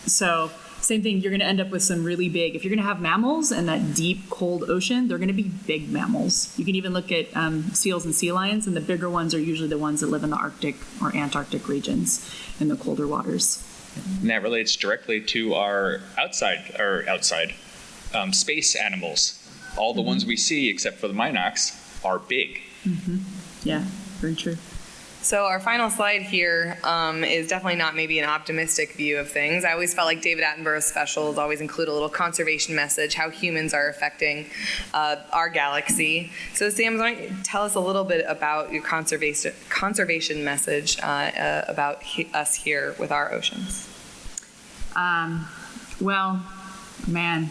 So same thing, you're going to end up with some really big, if you're going to have mammals in that deep, cold ocean, they're going to be big mammals. You can even look at seals and sea lions, and the bigger ones are usually the ones that live in the Arctic or Antarctic regions in the colder waters. And that relates directly to our outside space animals. All the ones we see, except for the Minox, are big. Mm-hmm. Yeah, very true. So our final slide here is definitely not maybe an optimistic view of things. I always felt like David Attenborough's specials always include a little conservation message, how humans are affecting our galaxy. So Sam, why don't you tell us a little bit about your conservation message about us here with our oceans? Well, man,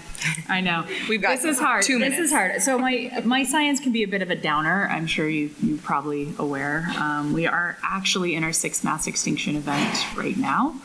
I know. We've got this is hard. 2 minutes. This is hard. So my science can be a bit of a downer. I'm sure you're probably aware. We are actually in our 6th mass extinction event right now.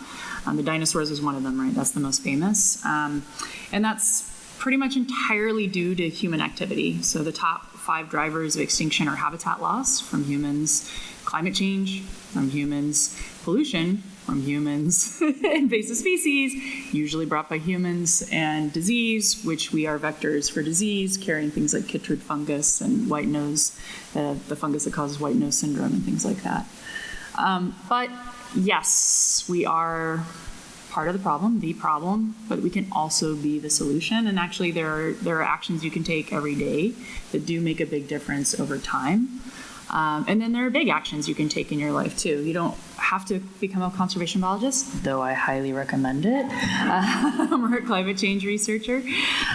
The dinosaurs is one of them, right? That's the most famous. And that's pretty much entirely due to human activity. So the top 5 drivers of extinction are habitat loss from humans, climate change from humans, pollution from humans, invasive species, usually brought by humans, and disease, which we are vectors for disease, carrying things like chytrid fungus and white nose, the fungus that causes white nose syndrome and things like that. But yes, we are part of the problem, but we can also be the solution. And actually there are actions you can take every day that do make a big difference over time. And then there are big actions you can take in your life too. You don't have to become a conservation biologist, though I highly recommend it, or a climate change researcher.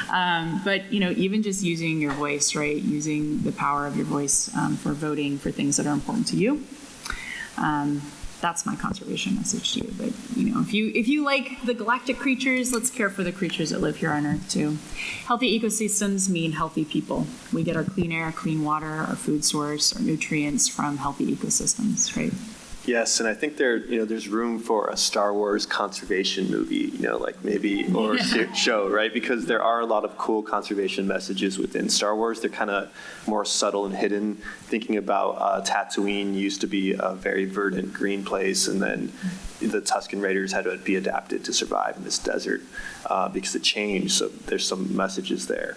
But even just using your voice, right? Using the power of your voice for voting for things that are important to you. That's my conservation message to you. But if you like the galactic creatures, let's care for the creatures that live here on Earth too. Healthy ecosystems mean healthy people. We get our clean air, clean water, our food source, our nutrients from healthy ecosystems, right? Yes, and I think there's room for a Star Wars conservation movie, or show, right? Because there are a lot of cool conservation messages within Star Wars. They're kind of more subtle and hidden. Thinking about Tatooine used to be a very verdant green place, and then the Tusken Raiders had to be adapted to survive in this desert because it changed. So there's some messages there.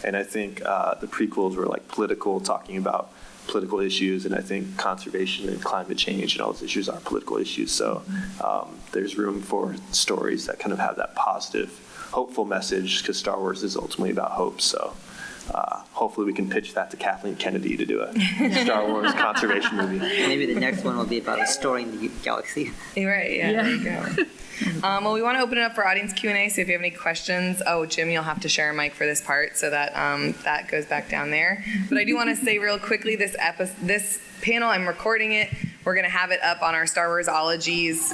And I think the prequels were political, talking about political issues, and I think conservation and climate change and all those issues are political issues. So there's room for stories that kind of have that positive, hopeful message, because Star Wars is ultimately about hope. So hopefully we can pitch that to Kathleen Kennedy to do a Star Wars conservation movie. Maybe the next one will be about restoring the galaxy. Right, yeah. There you go. Well, we want to open it up for audience Q&A, so if you have any questions, Jim, you'll have to share a mic for this part so that that goes back down there. But I do want to say real quickly, this panel, I'm recording it. We're going to have it up on our Star Warsologies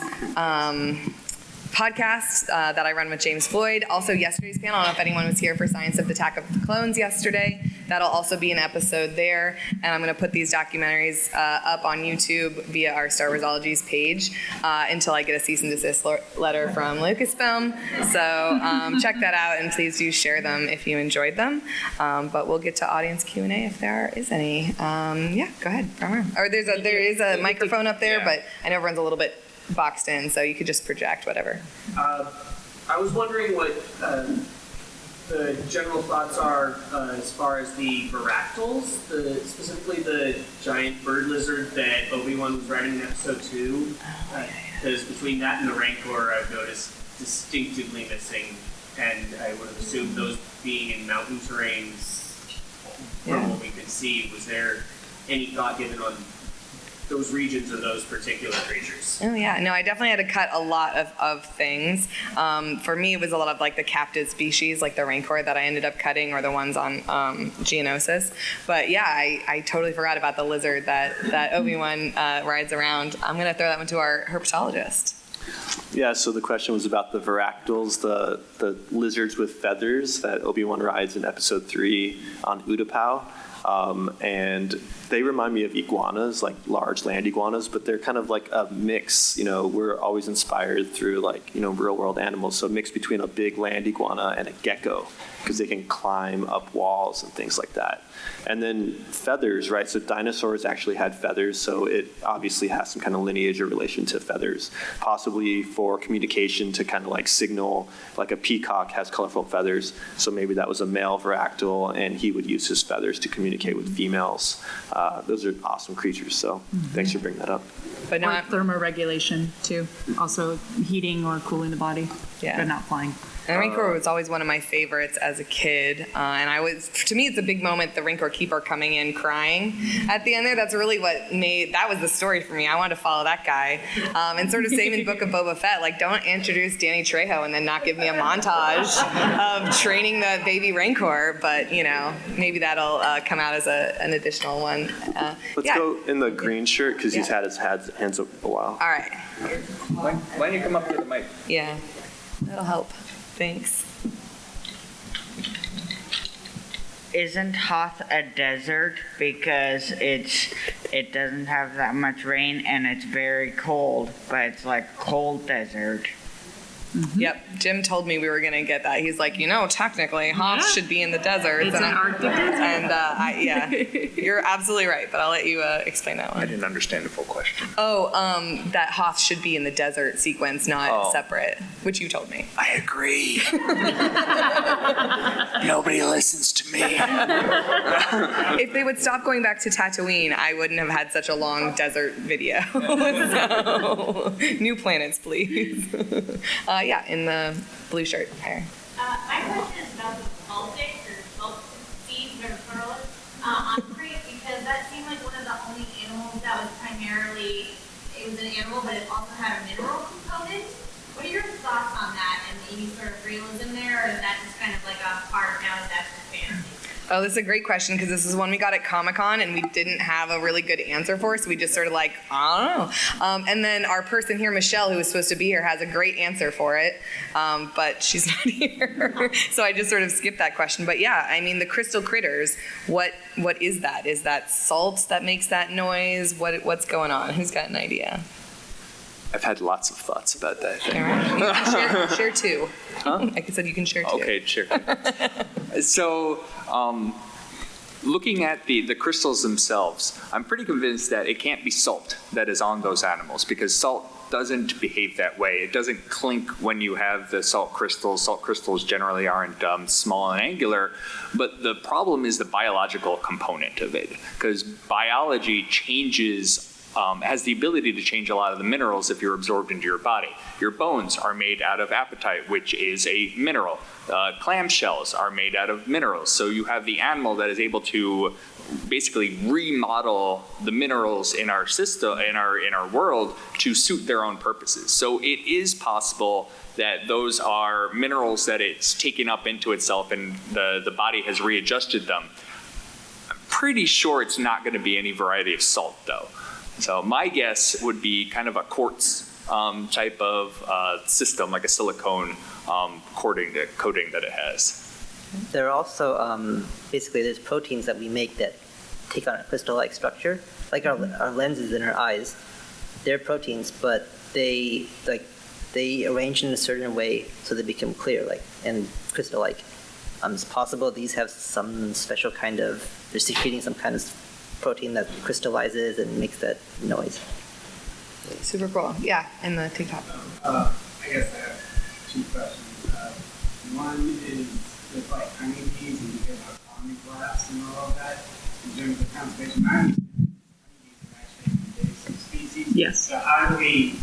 podcast that I run with James Floyd. Also, yesterday's panel, I don't know if anyone was here for Science of the Attack of the Clones yesterday. That'll also be an episode there. And I'm going to put these documentaries up on YouTube via our Star Warsology's page until I get a cease and desist letter from Lucasfilm. So check that out, and please do share them if you enjoyed them. But we'll get to audience Q&A if there is any. Yeah, go ahead. Or there is a microphone up there, but I know everyone's a little bit boxed in, so you could just project whatever. I was wondering what the general thoughts are as far as the rathtars, specifically the giant bird lizard that Obi-Wan was riding in Episode 2. Because between that and the Rancor, I've noticed distinctively missing, and I would have assumed those being in mountain terrains from what we could see. Was there any thought given on those regions or those particular creatures? Oh yeah, no, I definitely had to cut a lot of things. For me, it was a lot of like the captive species, like the Rancor that I ended up cutting, or the ones on Geonosis. But yeah, I totally forgot about the lizard that Obi-Wan rides around. I'm gonna throw that one to our herpetologist. Yeah, so the question was about the varactyls, the lizards with feathers that Obi-Wan rides in Episode 3 on Utapau. And they remind me of iguanas, like large land iguanas, but they're kind of like a mix. We're always inspired through real world animals. So a mix between a big land iguana and a gecko, because they can climb up walls and things like that. And then feathers, right? So dinosaurs actually had feathers, so it obviously has some kind of lineage or relation to feathers, possibly for communication to kind of like signal, like a peacock has colorful feathers, so maybe that was a male varactyl, and he would use his feathers to communicate with females. Those are awesome creatures, so thanks for bringing that up. But or thermoregulation, too. Also heating or cooling the body, but not flying. And Rancor was always one of my favorites as a kid. To me, it's a big moment, the Rancor keeper coming in crying at the end there. That's really that was the story for me. I wanted to follow that guy. And sort of same in Book of Boba Fett, like don't introduce Danny Trejo and then not give me a montage of training the baby Rancor. But, maybe that'll come out as an additional one. Let's go in the green shirt, because he's had his hands up a while. All right. Why don't you come up to the mic? Yeah, that'll help. Thanks. Isn't Hoth a desert because it doesn't have that much rain and it's very cold, but it's like cold desert? Mm-hmm. Yep, Jim told me we were going to get that. He's like, technically, Hoth should be in the desert. It's an Arctic desert. And you're absolutely right, but I'll let you explain that one. I didn't understand the full question. Oh, that Hoth should be in the desert sequence, not separate, which you told me. I agree. Nobody listens to me. If they would stop going back to Tatooine, I wouldn't have had such a long desert video. So, new planets, please. In the blue shirt here. My question is about the Baltic or salt seeds, whatever plural is, on Crete, because that seemed like one of the only animals that was primarily, it was an animal, but it also had a mineral component. What are your thoughts on that, and any sort of realism there, or is that just kind of like a part now that's just fantasy? Oh, this is a great question, because this is one we got at Comic-Con and we didn't have a really good answer for, so we just sort of I don't know. And then our person here, Michelle, who was supposed to be here, has a great answer for it, but she's not here. So I just sort of skipped that question. But yeah, the crystal critters, what is that? Is that salt that makes that noise? What's going on? Who's got an idea? I've had lots of thoughts about that thing. All right. You can share two. Huh? Like I said, you can share two. Okay, sure. So, looking at the crystals themselves, I'm pretty convinced that it can't be salt that is on those animals, because salt doesn't behave that way. It doesn't clink when you have the salt crystals. Salt crystals generally aren't small and angular, but the problem is the biological component of it, because biology changes has the ability to change a lot of the minerals if you're absorbed into your body. Your bones are made out of apatite, which is a mineral. Clamshells are made out of minerals. So you have the animal that is able to basically remodel the minerals in our system, in our world, to suit their own purposes. So it is possible that those are minerals that it's taken up into itself and the body has readjusted them. I'm pretty sure it's not going to be any variety of salt, though. So my guess would be kind of a quartz type of system, like a silicone coating that it has. There are also, basically there's proteins that we make that take on a crystal-like structure, like our lenses in our eyes. They're proteins, but they arrange in a certain way so they become clear, and crystal-like. It's possible these have some special kind of, they're secreting some kind of protein that crystallizes and makes that noise. Super cool. Yeah, in the TikTok. I guess I have two questions. One is with honeybees and you hear about colony collapse and all of that. In terms of conservation management, honeybees are actually invasive species. Yes. So how do we,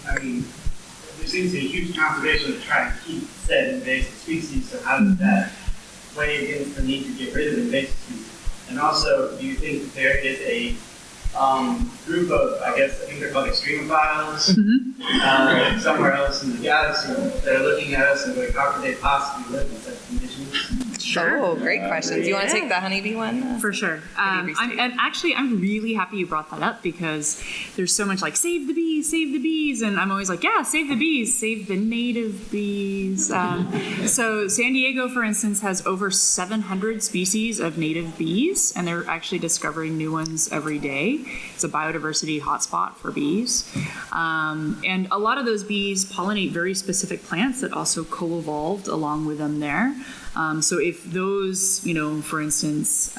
there seems to be a huge conservation to try and keep said invasive species, so how does that weigh against the need to get rid of invasive species? And also, do you think that there is a group of, I think they're called extremophiles, somewhere else in the galaxy that are looking at us and going, how could they possibly live in such conditions? Sure. Oh, great questions. You want to take the honeybee one? For sure. I'm really happy you brought that up because there's so much save the bees, and I'm always like, yeah, save the bees, save the native bees. So San Diego, for instance, has over 700 species of native bees, and they're actually discovering new ones every day. It's a biodiversity hotspot for bees. And a lot of those bees pollinate very specific plants that also co-evolved along with them there. So if those, for instance,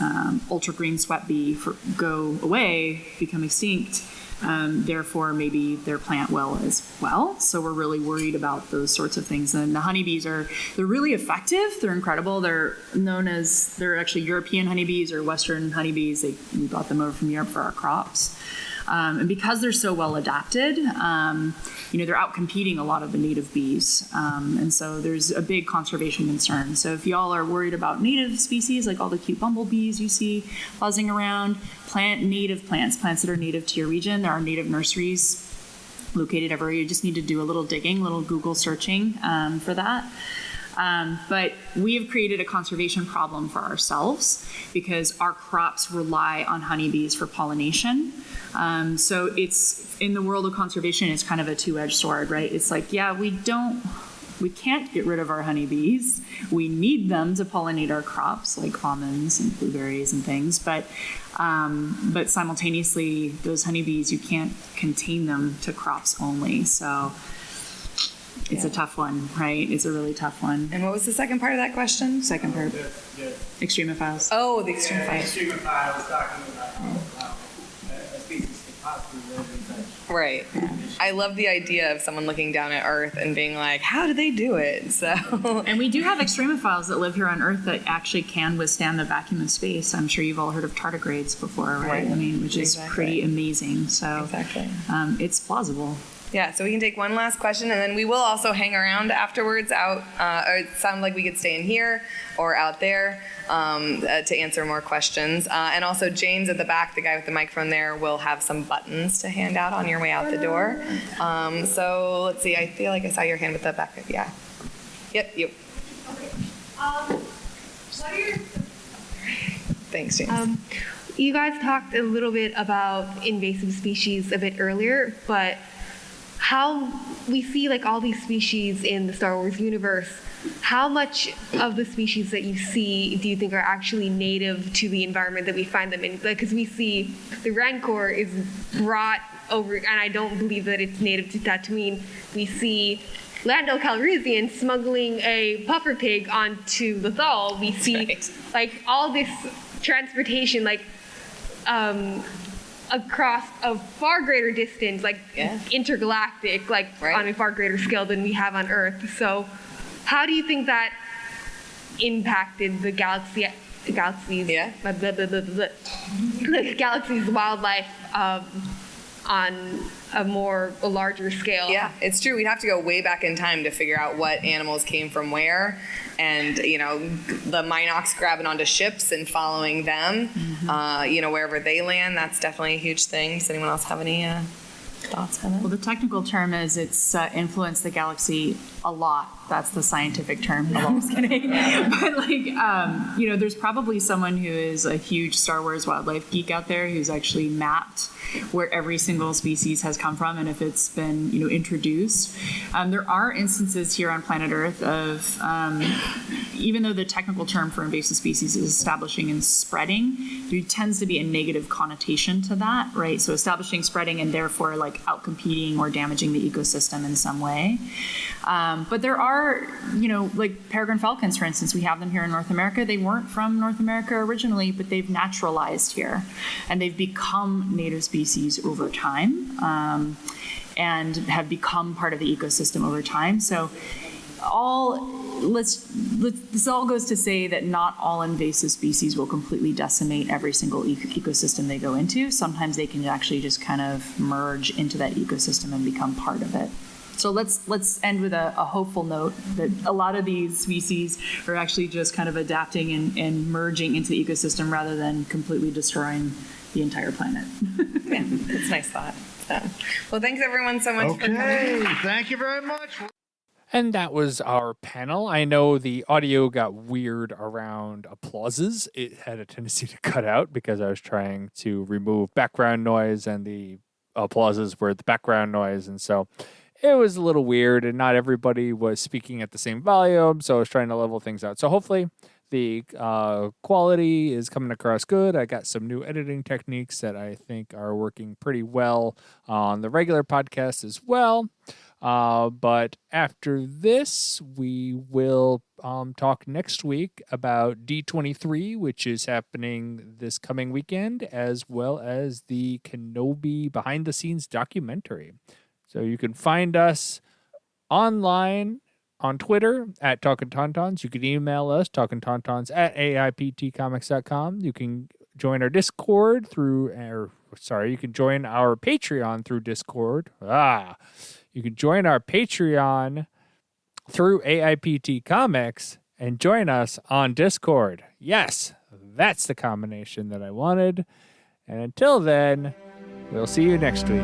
ultra green sweat bee go away, become extinct, therefore maybe their plant will as well. So we're really worried about those sorts of things. And the honeybees they're really effective. They're incredible. They're actually European honeybees or Western honeybees. We brought them over from Europe for our crops. And because they're so well adapted, they're out competing a lot of the native bees. And so there's a big conservation concern. So if y'all are worried about native species, like all the cute bumblebees you see buzzing around, plant native plants that are native to your region. There are native nurseries located everywhere. You just need to do a little digging, a little Google searching for that. But we have created a conservation problem for ourselves because our crops rely on honeybees for pollination. So it's in the world of conservation, it's kind of a two-edged sword, right? It's like, yeah, we can't get rid of our honeybees. We need them to pollinate our crops, like almonds and blueberries and things. But simultaneously, those honeybees, you can't contain them to crops only. So it's a tough one, right? It's a really tough one. And what was the second part of that question? Second part. Extremophiles. Oh, the extremophiles. Extremophiles talking about a species could possibly live in such. Right. I love the idea of someone looking down at Earth and being like, how do they do it? So. And we do have extremophiles that live here on Earth that actually can withstand the vacuum of space. I'm sure you've all heard of tardigrades before, right? Which is pretty amazing. So it's plausible. Yeah, so we can take one last question, and then we will also hang around afterwards out, or it sounded like we could stay in here or out there to answer more questions. And also James at the back, the guy with the microphone there, will have some buttons to hand out on your way out the door. So let's see, I feel like I saw your hand with the back. Yeah. Yep, you. Okay. What are your... Thanks, James. You guys talked a little bit about invasive species a bit earlier, but how we see all these species in the Star Wars universe, how much of the species that you see do you think are actually native to the environment that we find them in? Because we see the Rancor is brought over, and I don't believe that it's native to Tatooine. We see Lando Calrissian smuggling a puffer pig onto Lothal. We see all this transportation across a far greater distance, intergalactic, on a far greater scale than we have on Earth. So how do you think that impacted the galaxy's wildlife on a larger scale? Yeah, it's true. We'd have to go way back in time to figure out what animals came from where. And, the Minox grabbing onto ships and following them, wherever they land, that's definitely a huge thing. Does anyone else have any thoughts on it? Well, the technical term is it's influenced the galaxy a lot. That's the scientific term. I'm always kidding. But there's probably someone who is a huge Star Wars wildlife geek out there who's actually mapped where every single species has come from and if it's been, introduced. There are instances here on planet Earth of, even though the technical term for invasive species is establishing and spreading, there tends to be a negative connotation to that, right? So establishing, spreading, and therefore outcompeting or damaging the ecosystem in some way. But there are, like peregrine falcons, for instance, we have them here in North America. They weren't from North America originally, but they've naturalized here and they've become native species over time and have become part of the ecosystem over time. So this all goes to say that not all invasive species will completely decimate every single ecosystem they go into. Sometimes they can actually just kind of merge into that ecosystem and become part of it. So let's end with a hopeful note that a lot of these species are actually just kind of adapting and merging into the ecosystem rather than completely destroying the entire planet. Yeah, that's a nice thought. So, well, thanks everyone so much for coming. Thank you very much. And that was our panel. I know the audio got weird around applauses. It had a tendency to cut out because I was trying to remove background noise and the applauses were the background noise. And so it was a little weird and not everybody was speaking at the same volume. So I was trying to level things out. So hopefully the quality is coming across good. I got some new editing techniques that I think are working pretty well on the regular podcast as well. But after this, we will talk next week about D23, which is happening this coming weekend, as well as the Kenobi behind-the-scenes documentary. So you can find us online on Twitter at Talkin' Tauntauns. You can email us, talkingtauntauns@aiptcomics.com. You can join our Discord you can join our Patreon through Discord. You can join our Patreon through AIPT Comics and join us on Discord. Yes, that's the combination that I wanted. And until then, we'll see you next week.